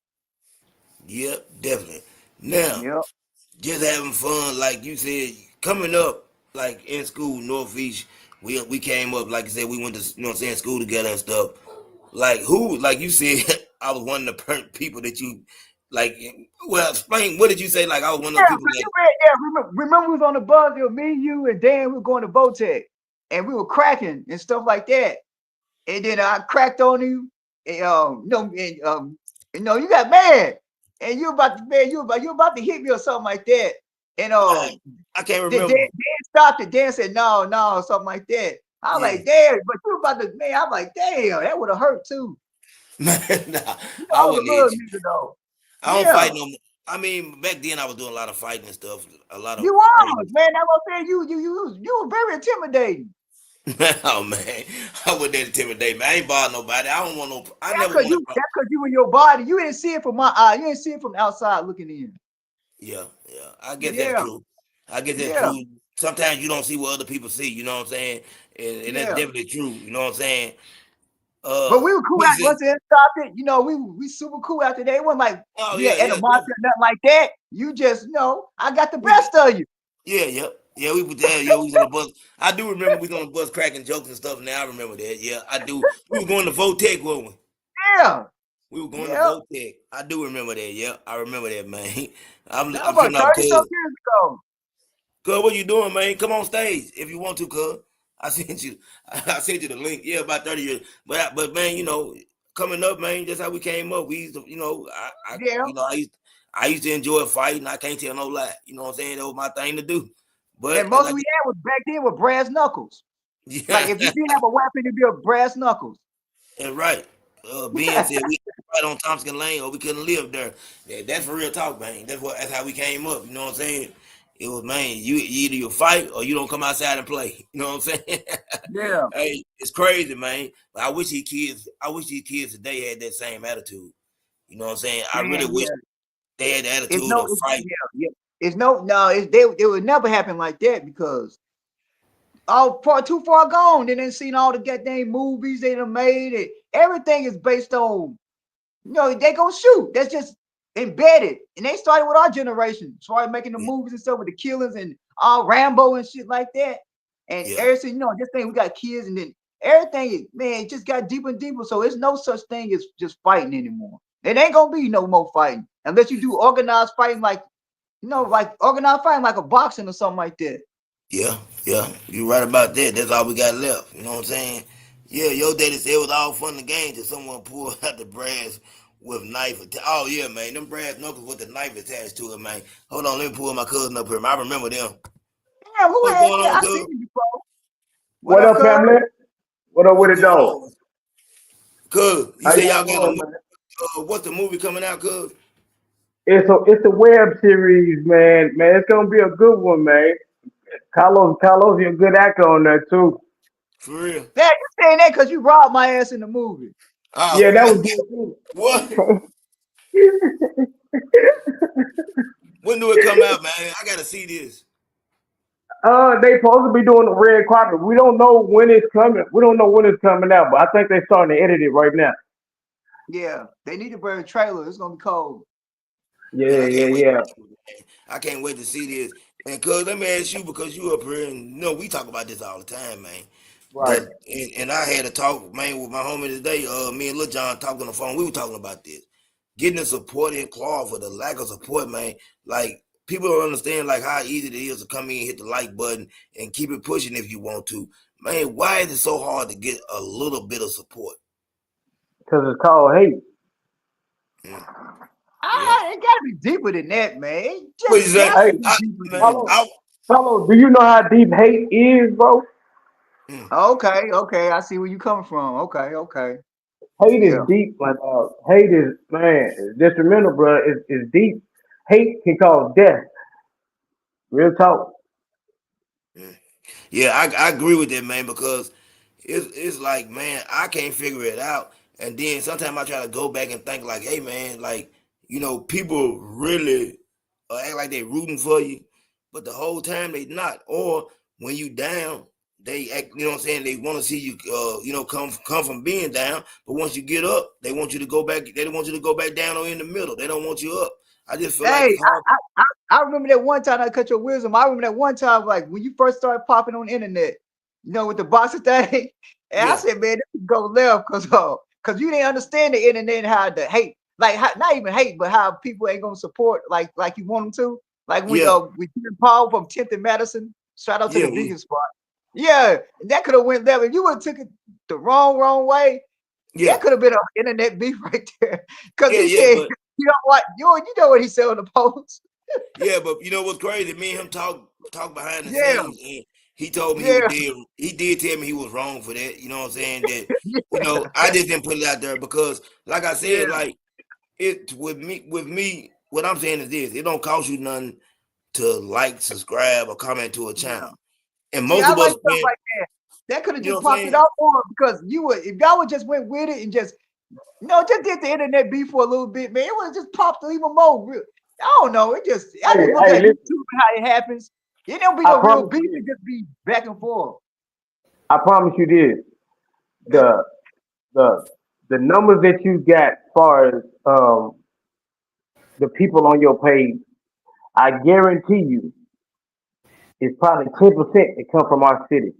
yep, definitely. Now, Yeah. just having fun, like you said, coming up, like in school, Northeast, we came up, like I said, we went to, you know what I'm saying, school together and stuff. Like who, like you said, I was one of the people that you, like, well, explain, what did you say? Like I was one of Yeah, the people but that, you read, yeah, remember we was on the bus, it was me, you, and Dan, we were going to Votech, and we were cracking and stuff like that. And then I cracked on you, and you got mad, and you about to man, you about to hit me or something like that. And man, I can't remember. Dan stopped it. Dan said, no, no, something like that. I was Yeah. like, damn, but you about to man, I'm like, damn, that would have hurt too. Man, nah, You know, I I was wouldn't a hit little you. nigga though. I don't Yeah. fight no more. I mean, back then I was doing a lot of fighting and stuff, a lot of You was, crazy. man. That's what I'm saying. You were very intimidating. Oh man, I wasn't that intimidated, man. I ain't bother nobody. I don't want no. I That's never cause want you to. that's cause you in your body. You didn't see it from my eye. You didn't see it from outside looking in. Yeah, yeah. I guess that's Yeah, true. I guess that's yeah, true. Sometimes you don't see what other people see. You know what I'm saying? And that's yeah. definitely true. You know what I'm saying? But we were cool What's at it? once it stopped it. You know, we super cool after that. It wasn't like Oh we had yeah, yeah, animosity definitely. or nothing like that. You just I got the We best of you. yeah, yeah, yeah. We put that. Yeah, we was on the bus. I do remember we was on the bus cracking jokes and stuff. Now I remember that. Yeah, I do. We were going to Votech, weren't we? Yeah, We were going to yeah. Votech. I do remember that. Yeah, I remember that, man. That was I'm about tripping out, 30 some cuz. years ago. Cuz, what you doing, man? Come on stage if you want to, cuz. I sent you. I sent you the link. Yeah, about 30 years. But man, coming up, man, that's how we came up. We used to, Yeah. I used to enjoy fighting. I can't tell no lie. You know what I'm saying? That was my thing to do. And But most like, we had was back then with brass knuckles. Like yeah, if you didn't have a weapon, it'd be a brass knuckles. and right. Ben said we right on Thompson Lane, or we couldn't live there. That's for real talk, man. That's how we came up. You know what I'm saying? It was, man, you either you fight or you don't come outside and play. You know what I'm saying? Yeah. Hey, it's crazy, man. But I wish these kids today had that same attitude. You know what I'm saying? I really Man, wish yeah. they had the attitude of fight. Yeah, yeah. It's no, they would never happen like that because all far too far gone. They didn't seen all the goddamn movies they done made. It everything is based on they gonna shoot. That's just embedded. And they started with our generation, started making the Yeah, movies and stuff with the killers and all Rambo and shit like that. And yeah, everything, this thing we got kids, and then everything, man, it just got deeper and deeper. So it's no such thing as just fighting anymore. It ain't gonna be no more fighting unless you do organized fighting, like like organized fighting, like a boxing or something like that. yeah, yeah. You right about that. That's all we got left. You know what I'm saying? Yeah, your daddy said it was all fun and games till someone pulled out the brass with knife. Oh yeah, man, them brass knuckles with the knife attached to it, man. Hold on, let me pull my cousin up here. I remember them. Damn, who What's had going that? on, I seen cuz? it before. What What up, up, cuz? family? What up with What's it, going dog? on? Cuz, you How say y'all y'all got a doing, movie. man? What's the movie coming out, cuz? It's a web series, man. Man, it's gonna be a good one, man. Carlos, you're a good actor on that too. For real? That you saying that because you robbed my ass in the movie. Yeah, Oh, that was good what? too. When do it come out, man? I gotta see this. They supposed to be doing the red carpet. We don't know when it's coming. We don't know when it's coming out, but I think they're starting to edit it right now. Yeah, they need to bring a trailer. It's gonna be cold. Man, Yeah, I yeah, can't wait. yeah. I can't wait to see this. And cuz, let me ask you, because you up here and we talk about this all the time, man. Right. And I had a talk, man, with my homie today. Me and Lil John talked on the phone. We were talking about this. Getting the support in Claw for the lack of support, man. Like, people don't understand like how easy it is to come in, hit the like button, and keep it pushing if you want to. Man, why is it so hard to get a little bit of support? Because it's called hate. Mm, yeah. It gotta be deeper than that, man. It What just you say? got to Hey, be deeper than Man, Carlos, that. Carlos, do you know how deep hate is, bro? mm, Okay, okay, I see where you coming from. Okay, okay, Hate yeah, is deep, like hate is man, it's detrimental, bro. It's deep. Hate can cause death. Real talk. mm. Yeah, I agree with that, man, because it's like, man, I can't figure it out. And then sometimes I try to go back and think like, hey man, like, people really act like they rooting for you, but the whole time they not. Or when you down, they act, you know what I'm saying, they want to see you come from being down, but once you get up, they want you to go back, they don't want you to go back down or in the middle. They don't want you up. I just feel like Hey, it's hard. I remember that one time I cut your wisdom. I remember that one time, like when you first started popping on the internet, with the boxing thing. And I Yeah, said, man, this could go left because you didn't understand the internet and how the hate, like how, not even hate, but how people ain't gonna support like you want them to. Like when yeah, we Paul from 10th and Madison, shout out to yeah, the yeah, vegan spot. Yeah, that could have went left. If you would have took it the wrong way, yeah, that could have been an internet beef right there. Because yeah, he yeah, said, but you know what, you know what he said on the post. yeah, but you know what's crazy? Me and him talk behind the Yeah, scenes, and he told me he was yeah, dead. He did tell me he was wrong for that. You know what I'm saying? That I just didn't put it out there because, like I yeah, said, like it with me. What I'm saying is this: it don't cost you nothing to like, subscribe, or comment to a yeah. channel. And See, most I of like us stuff spend, like that. That could have you know just what I'm popped it saying? out more because you would, if y'all would just went with it and just, just did the internet beef for a little bit, man, it would have just popped even more real. I don't know. I Hey, just look hey, at listen. YouTube and how it happens. It don't be I no real promise beef. you It this. just be back and forth. I promise you this. The the the numbers that you got, as far as the people on your page, I guarantee you, it's probably 10% that come from our city.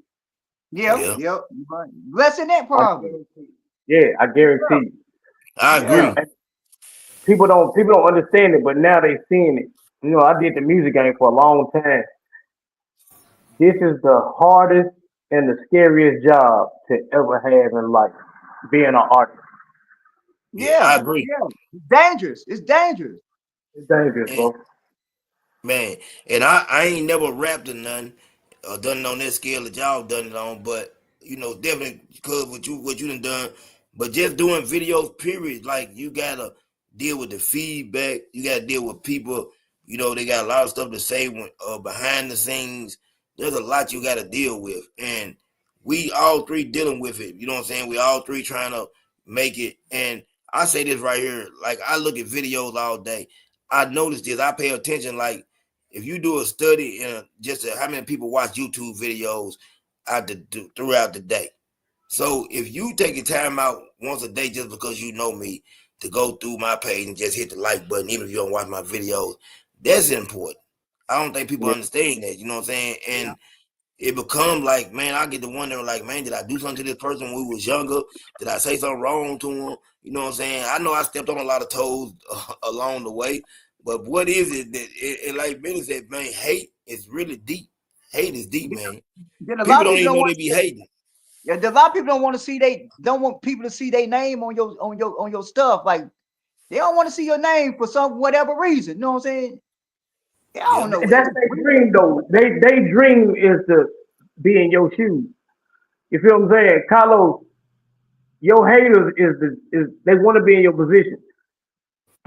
Yep, Yeah, yep. You right. Less than that, I probably. guarantee. Yeah, I Yeah, guarantee you. I yeah, agree. And people don't understand it, but now they seeing it. I did the music game for a long time. This is the hardest and the scariest job to ever have in life, being an artist. Yeah, I yeah, agree. yeah. It's dangerous. It's dangerous. It's dangerous, And bro. man, and I ain't never rapped or nothing or done it on that scale that y'all done it on, but definitely because what you done, but just doing videos, period. Like you gotta deal with the feedback. You gotta deal with people. They got a lot of stuff to say when behind the scenes. There's a lot you gotta deal with, and we all three dealing with it. You know what I'm saying? We all three trying to make it. And I say this right here, like I look at videos all day. I notice this. I pay attention. Like if you do a study in just how many people watch YouTube videos throughout the day. So if you take your time out once a day just because you know me to go through my page and just hit the like button, even if you don't watch my videos, that's important. I don't think people Yeah, understand that. You know what I'm saying? Yeah. And it become like, man, I get to wondering, like, man, did I do something to this person when we was younger? Did I say something wrong to him? You know what I'm saying? I know I stepped on a lot of toes along the way, but what is it that, like Benny said, man, hate is really deep. Hate is deep, man. Then a lot People of don't people even don't know want they to be see. hating. Yeah, a lot of people don't want to see. They don't want people to see their name on your stuff. Like they don't want to see your name for some whatever reason. You know what I'm saying? Yeah, I don't Yeah, know. It's that's just their weird. dream though. They dream is to be in your shoes. You feel what I'm saying, Carlos? Your haters is they want to be in your position.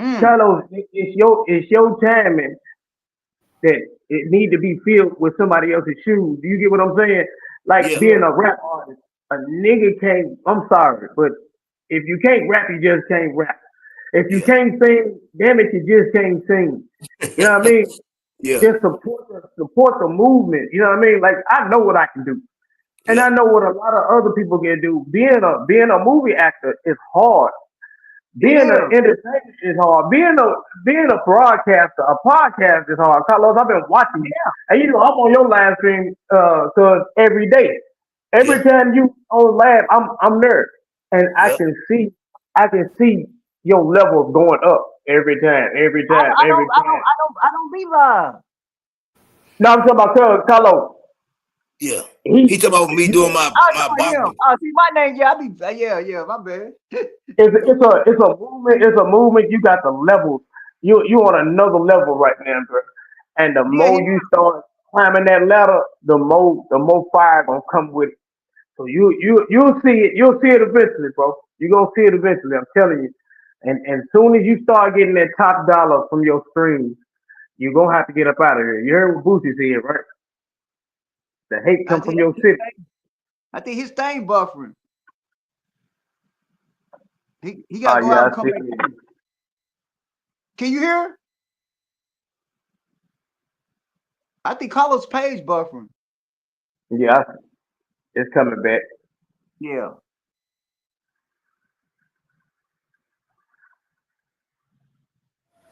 Mm, Carlos, it's your timing that it need to be filled with somebody else's shoes. Do you get what I'm saying? Like yeah, being yeah, a rap artist, a nigga can't. I'm sorry, but if you can't rap, you just can't rap. If you yeah, can't sing, damn it, you just can't sing. You know what I mean? yeah, Just support the movement. You know what I mean? Like I know what I can do, and yeah, I know what a lot of other people can do. Being a movie actor is hard. it Being an is. entertainer is hard. Being a broadcaster, a podcast is hard. Carlos, I've been watching you, Yeah, and I'm on your live stream, cause every day, yeah, every time you on live, I'm there, and I yeah, can see your levels going up every time, every I time, don't, I don't, every I don't, time. I don't, I don't be live. Now I'm talking about Carlos. yeah. He, He talking about me doing you, I my know him. boxing. Oh, see my name. Yeah, I be. Yeah. My bad. it's a movement. It's a movement. You got the levels. You on another level right now, bro. And the Yeah, more you start climbing that ladder, the more fire gonna come with it. So you'll see it. You'll see it eventually, bro. You gonna see it eventually. I'm telling you. And soon as you start getting that top dollar from your streams, you're gonna have to get up out of here. You heard what Boosie said, right? The hate I come did. from your city. I think his thing buffering. He got to go out Yeah, and I come see back it. in. Can you hear? I think Carlos Page buffering. Yeah, it's coming back. Yeah.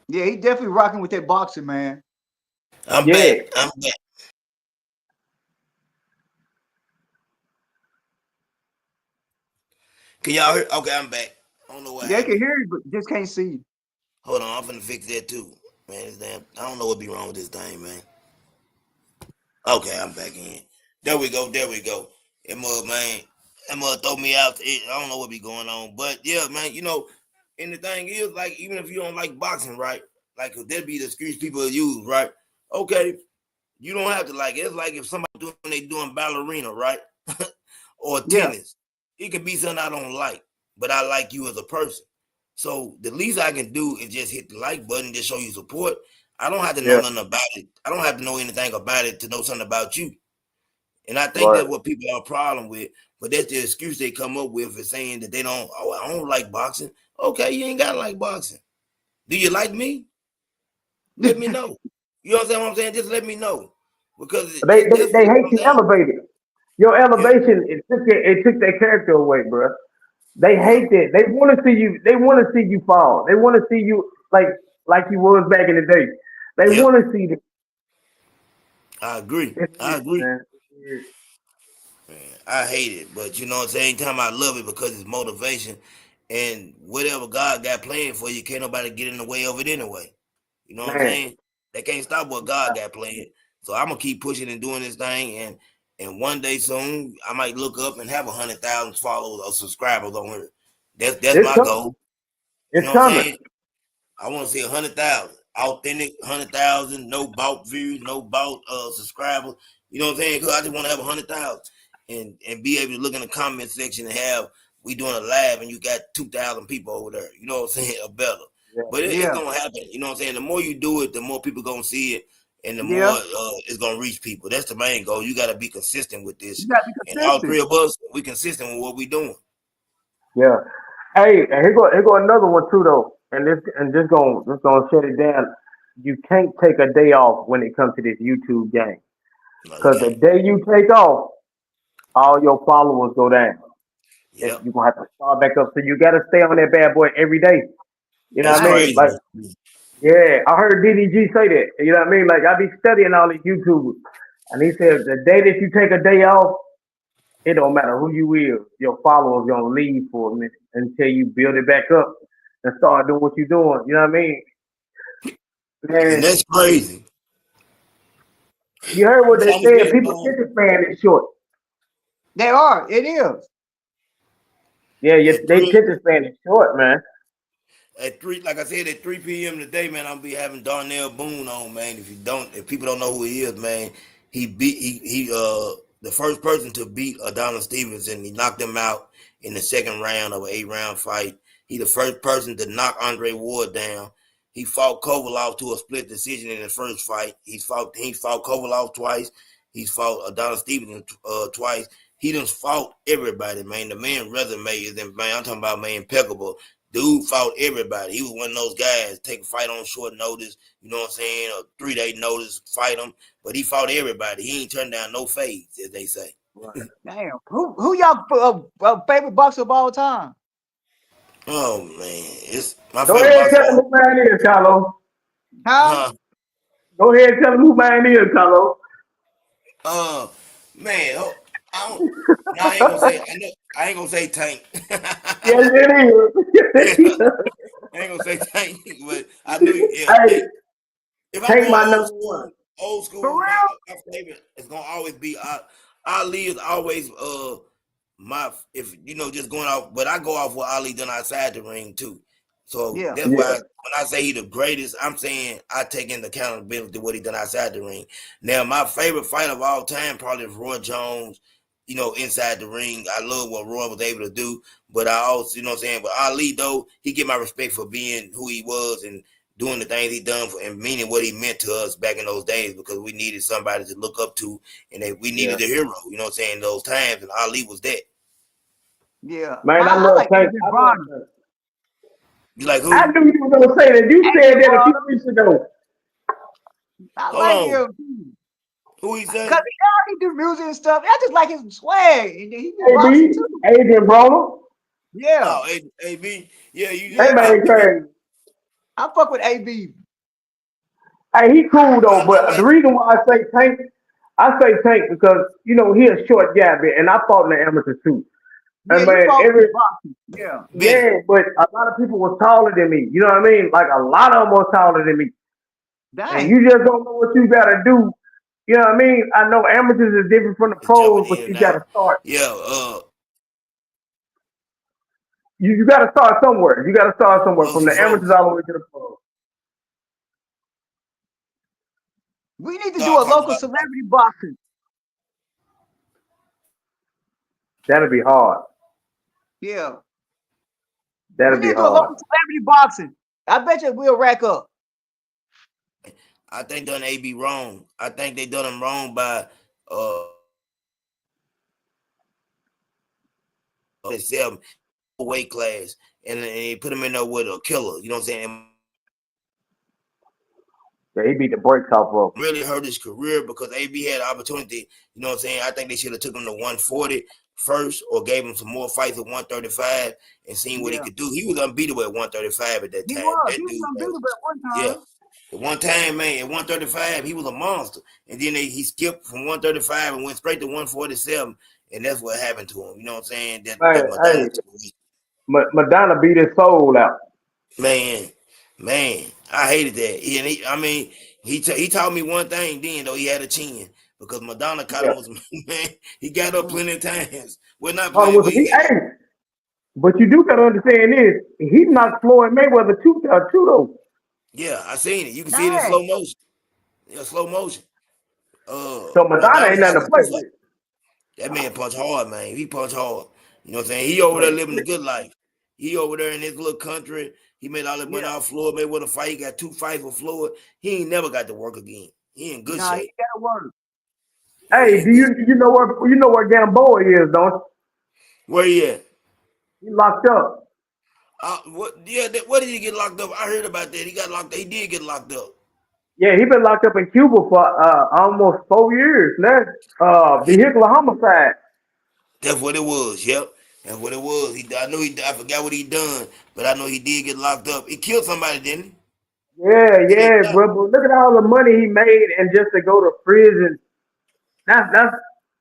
Yeah, he definitely rocking with that boxing, man. I'm Yeah, back. I'm back. Can y'all hear? Okay, I'm back. I don't know what They can happened. hear you, but just can't see you. Hold on, I'm finna fix that too. Man, this damn, I don't know what be wrong with this thing, man. Okay, I'm back in. There we go. There we go. That mug, man. That mug throw me out. I don't know what be going on, but yeah, man. And the thing is, like, even if you don't like boxing, right? Like, that be the excuse people use, right? Okay, you don't have to like it. It's like if somebody doing ballerina, right? Or Yeah, tennis. It could be something I don't like, but I like you as a person. So the least I can do is just hit the like button to show you support. I don't have to know yeah, nothing about it. I don't have to know anything about it to know something about you. And I think right. that's what people have a problem with. But that's the excuse they come up with for saying that they don't, oh, I don't like boxing. Okay, you ain't got to like boxing. Do you like me? Let me know. You understand what I'm saying? Just let me know. Because They, they that's they what it hate comes you down. elevated. Your Yeah, elevation it took their character away, bro. They yeah, hate that. They want to see you. They want to see you fall. They want to see you like you was back in the day. They yep. want to see the. I agree. It's I weird, agree. man. It's weird. Man, I hate it, but at the same time, I love it because it's motivation, and whatever God got planned for you, can't nobody get in the way of it anyway. You know what I'm Man, saying? They can't stop what God got planned. So I'm gonna keep pushing and doing this thing, and one day soon I might look up and have 100,000 followers or subscribers on here. That's it's my coming. goal. You It's know what I'm coming. saying? I want to see 100,000 authentic, 100,000, no bought views, no bought subscribers. You know what I'm saying? Because I just want to have 100,000 and be able to look in the comment section and have we doing a live and you got 2,000 people over there. You know what I'm saying? Or better. Yeah, But it's yeah, gonna happen. You know what I'm saying? The more you do it, the more people gonna see it, and the more yeah. it's gonna reach people. That's the main goal. You got to be consistent with this, You gotta be and all consistent. three of us, we consistent with what we doing. yeah. Hey, and here go another one too though. And this gonna shut it down. You can't take a day off when it comes to this YouTube game. No, you Cause the can't. day you take off, all your followers go down. And Yep, you're gonna have to start back up. So you gotta stay on that bad boy every day. You know that's what I I mean? crazy. Like, yeah, I heard DDG say that. You know what I mean? Like I be studying all these YouTubers. And he said the day that you take a day off, it don't matter who you is, your followers gonna leave for a minute until you build it back up and start doing what you're doing. You know what I mean? And Man, that's crazy. you heard what You they almost said. said, People attention span is short. They are. It is. Yeah, at they three attention span is short, man. like I said, at 3 p.m. today, man, I'll be having Darnell Boone on, man. If people don't know who he is, man, he the first person to beat Adonis Stevenson. He knocked him out in the second round of an 8 round fight. He the first person to knock Andre Ward down. He fought Kovalov to a split decision in his first fight. He fought Kovalov twice. He's fought Adonis Stevenson twice. He done fought everybody, man. The man resume is, man, I'm talking about, man, impeccable. Dude fought everybody. He was one of those guys take a fight on short notice, you know what I'm saying, or 3 day notice, fight him. But he fought everybody. He ain't turned down no fades, as they say. Right. Damn. Who y'all favorite boxer of all time? Oh man, it's my Go favorite ahead and boxer. tell them who mine is, Carlos. Huh? Huh? Go ahead and tell them who mine is, Carlos. Uh, man, I don't. No, I ain't gonna say. I ain't gonna say Tank. Yes, Yeah, it is. I ain't gonna say Tank, but I knew. Yeah, Hey, Tank. If I'm take going my number one. old For school is my, real? my favorite. It's gonna always be Ali is always my if just going off, but I go off what Ali done outside the ring too. So Yeah. that's why Yeah, when I say he the greatest, I'm saying I take into accountability what he done outside the ring. Now my favorite fight of all time probably is Roy Jones. Inside the ring, I love what Roy was able to do. But I also, what I'm saying. But Ali though, he get my respect for being who he was and doing the things he done for, and meaning what he meant to us back in those days, because we needed somebody to look up to, and we Yeah. needed a hero. You know what I'm saying? Those times, and Ali was that. Yeah, Man, I I love like Tank. Adrian I love Bronner. Tank. You like I who? knew you were gonna say that. You said Adrian that a few Bronner. weeks ago. I Hold like on. him too. Who he Cause say? he do music and stuff. I just like his swag, and then he be boxing AB, too. Adrian Broner. Yeah, Oh, AB. Yeah, you. That yeah. I, man crazy. I fuck with AB. Hey, he cool though, I but the like. reason why I say Tank because you know he a short guy, man, and I fought in the amateur too. Yeah, And you man, fought every in boxing. Yeah. Benny. yeah, but a lot of people was taller than me. You know what I mean? Like a lot of them was taller than me, and Dang. you just don't know what you gotta do. You know what I mean? I know amateurs is different from the It's jumping pros, but in you now. gotta start. Yeah. You gotta start somewhere. You gotta start somewhere Those from who the from amateurs all the way to the pros. We need to do start a talking local about. celebrity boxing. That'll be hard. Yeah. We That'll need be to do a hard. local celebrity boxing. I bet you we'll rack up. I think done AB wrong. I think they done him wrong by themselves weight class, and they put him in there with a killer. You know what I'm saying? And Yeah, he beat the brakes off of. really hurt his career because AB had an opportunity. You know what I'm saying? I think they should have took him to 140 first, or gave him some more fights at 135 and seen what he Yeah. could do. He was unbeatable at 135 at that He time. was. That He was dude, man. unbeatable at one Yeah. time. At one time, man, at 135, he was a monster. And then he skipped from 135 and went straight to 147. And that's what happened to him. You know what I'm saying? That Man, Madonna hey, situation. Madonna beat his soul out. Man, man, I hated that. I mean, he taught me one thing then, though. He had a chin. Because Madonna caught Yeah. him with some, man, he got up Mm. plenty of times. Well, not Hold on, plenty, but he, he got up. hey, but you do gotta understand this. He knocked Floyd Mayweather two though. Yeah, I seen it. You can see it in Dang. slow motion. Yeah, slow motion. So Madonna Madonna ain't got nothing to him play too far. with. That man punch hard, man. He punch hard. You know what I'm saying? He over there Man, living the good life. He over there in his little country. He made all that money Yeah. off Floyd, made with a fight. He got 2 fights with Floyd. He ain't never got to work again. He in good Nah, he shape. got to work. Yeah, hey, he in good. you know where Gamboa is, don't you? Where he at? He locked up. What? Yeah, what did he get locked up? I heard about that. He got locked. He did get locked up. Yeah, he been locked up in Cuba for almost 4 years now. Yeah, Vehicular homicide. that's what it was. Yep, that's what it was. I know he. I forgot what he done, but I know he did get locked up. He killed somebody, didn't he? Yeah, He get yeah, shot. bro. But look at all the money he made, and just to go to prison. That's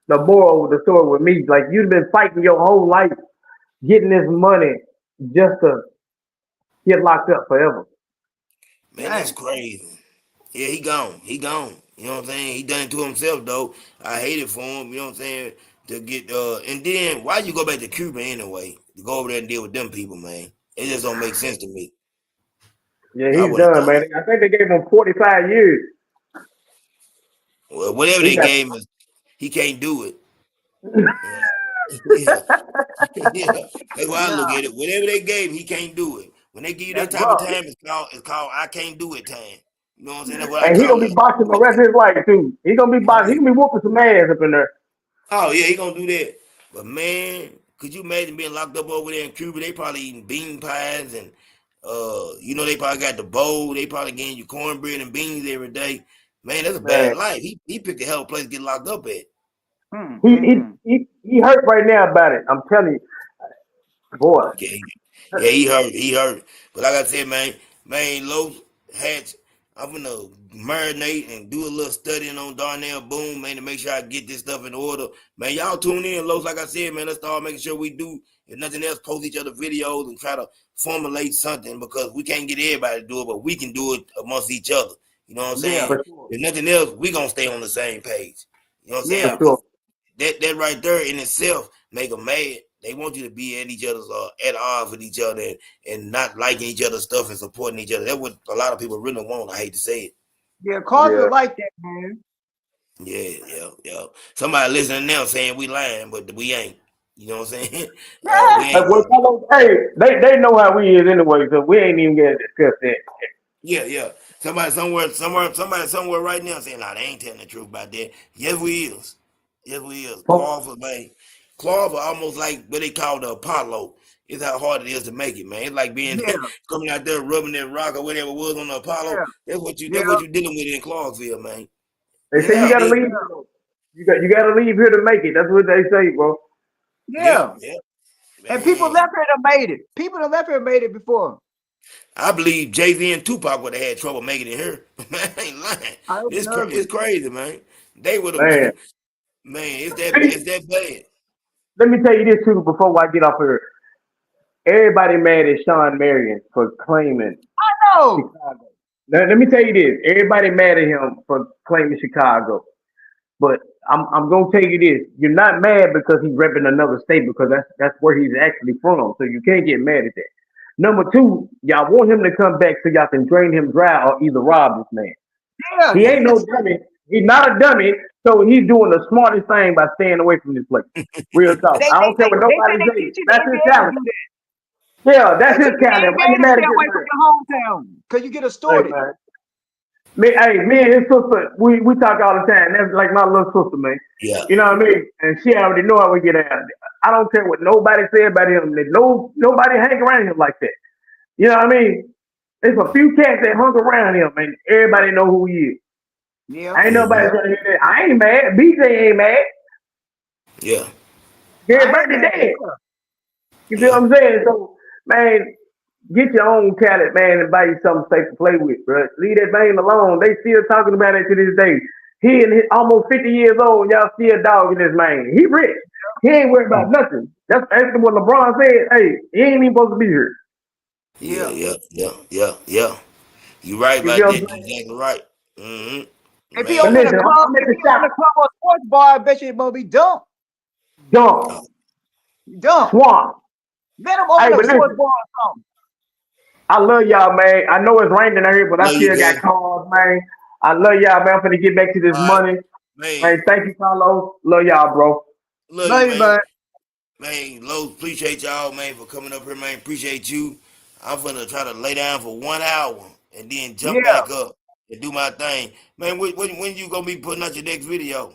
the moral of the story with me. Like you've been fighting your whole life, getting this money just to get locked up forever. Man, that's Dang. crazy. Yeah, he gone. He gone. You know what I'm saying? He done it to himself though. I hate it for him. You know what I'm saying? To get and then why you go back to Cuba anyway? To go over there and deal with them people, man. It just don't make sense to me. Yeah, I he's wouldn't done, have done man. it. I think they gave him 45 years. Well, whatever He they got gave him, he can't do it. Yeah. Yeah. Yeah. That's why I look Nah, at it. Whatever they gave him, he can't do it. When they give you that's that type of rough. time, it's called I can't do it time. You know what I'm saying? That's what I and he call gonna be it. boxing the rest of his life too. He gonna be Oh boxing. He yeah. gonna be whooping some ass up in there. Oh yeah, he gonna do that. But man, could you imagine being locked up over there in Cuba? They probably eating bean pies and they probably got the bowl. They probably getting you cornbread and beans every day. Man, that's a bad Man, life. He picked a hell of a place to get locked up at. Mm, he mm, he mm. he hurt right now about it. I'm telling you, boy. Yeah, yeah, he hurt. He hurt. But like I said, man, Los Hats, I'm gonna marinate and do a little studying on Darnell Boone, man, to make sure I get this stuff in order. Man, y'all tune in, Los. Like I said, man, let's start making sure we do, if nothing else, post each other videos and try to formulate something because we can't get everybody to do it, but we can do it amongst each other. You know what I'm Yeah, saying? For sure. If nothing else, we gonna stay on the same page. You know what I'm For saying? yeah, sure. Because that right there in itself make them mad. They want you to be at each other's at odds with each other and not liking each other's stuff and supporting each other. That's what a lot of people really want. I hate to say it. yeah. Yeah. Carsville like that, man. Yeah, yeah, yeah. Somebody listening now saying we lying, but we ain't. You know what I'm saying? We Hey, ain't well, lying. fellas, hey, they know how we is anyway, so we ain't even gonna discuss that. Yeah. Somebody somewhere right now saying, "Nah, they ain't telling the truth about that." Yes, we is. Yes, we is. Fuck. Claws, man. Claws are almost like what they call the Apollo. It's how hard it is to make it, man. It's like being Yeah, coming out there rubbing that rock or whatever it was on the Apollo. yeah, That's yeah, what you dealing with in Clarksville, man. They It's say you out gotta there. leave. You gotta leave here to make it. That's what they say, bro. Yeah, yeah. yeah, And people man. left here that made it. People that left here made it before. I believe Jay-Z and Tupac would have had trouble making it here. Man, I ain't lying. I open ugly. It's crazy, man. They would have, Man, man. see, It's that bad. let me tell you this too before I get off here. Everybody mad at Sean Marion for claiming No. Chicago. Now, let me tell you this. Everybody mad at him for claiming Chicago. But I'm gonna tell you this. You're not mad because he's repping another state because that's where he's actually from. So you can't get mad at that. Number two, y'all want him to come back so y'all can drain him dry or either rob this man. Yeah, He Yeah, ain't no dummy. He's not a dummy. So he's doing the smartest thing by staying away from this place. Real talk. I don't care what they say nobody they says. teach you in the That's his NBA to talent. do that. Yeah, They that's teach his you in the talent. Why NBA you to mad stay at this away from man? your hometown because you get Hey distorted. man. Me and his sister, we talk all the time. That's like my little sister, man. yeah, You know what I mean? And she already know how we get out. I don't care what nobody say about him. Nobody hang around him like that. You know what I mean? There's a few cats that hung around him, and everybody know who he is. Yeah, Ain't hmm nobody trying to hear that. I ain't mad. BJ ain't mad. yeah, Gary I ain't Burton mad. dead. You feel yeah, what I'm saying? So, man, get your own talent, man, and buy you something safe to play with, bro. Leave that man alone. They still talking about it to this day. He and almost 50 years old, y'all still dogging this man. He rich. He ain't worried about nothing. That's actually what LeBron said. Hey, he ain't even supposed to be here. yeah, Yeah. yeah, yeah, yeah, yeah. You right You about feel what I'm that. You saying? exactly right. If he But Man. open a listen, club, I'm at if the he open shop. a club or sports bar, I bet you it gonna be dumb. Oh, Dump. Dumb. Swamp. Let him Hey, open a but sports listen, bar or something. I love y'all, man. I know it's raining out here, but I love you, still got brother. calls, man. I love y'all, man. I'm finna get back to this All right, money. man. Man, thank you, Carlos. Love y'all, bro. Love you, Love you, man. man. Man, Lowe's, appreciate y'all, man, for coming up here, man. Appreciate you. I'm gonna try to lay down for 1 hour and then jump Yeah. back up and do my thing. Man, when you gonna be putting out your next video?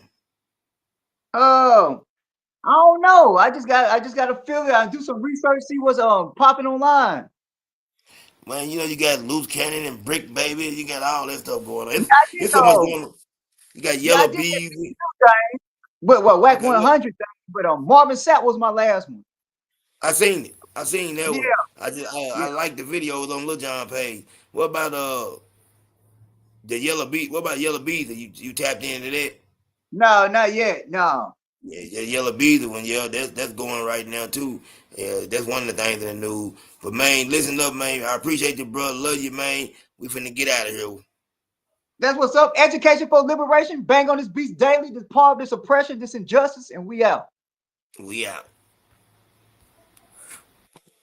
Oh, I don't know. I just got to feel it. I do some research, see what's popping online. Man, you know you got loose cannon and brick baby. You got all that stuff going on. Yeah, I did It's so much know. going on. You got Yeah, I yellow did that bees. thing. But well, Whack Okay, what? 100 thing. But Marvin Sapp was my last one. I seen it. I seen that Yeah, one. I yeah. like the videos on Lil John page. What about the yellow bee? What about yellow bees? You tapped into that? No, not yet. No. Yeah, yeah, yellow bees one. Yeah, that's going right now too. Yeah, that's one of the things in the news. But man, listen up, man. I appreciate you, brother. Love you, man. We finna get out of here. That's what's up. Education for liberation. Bang on this beast daily. This part of this oppression, this injustice, and we out. We out.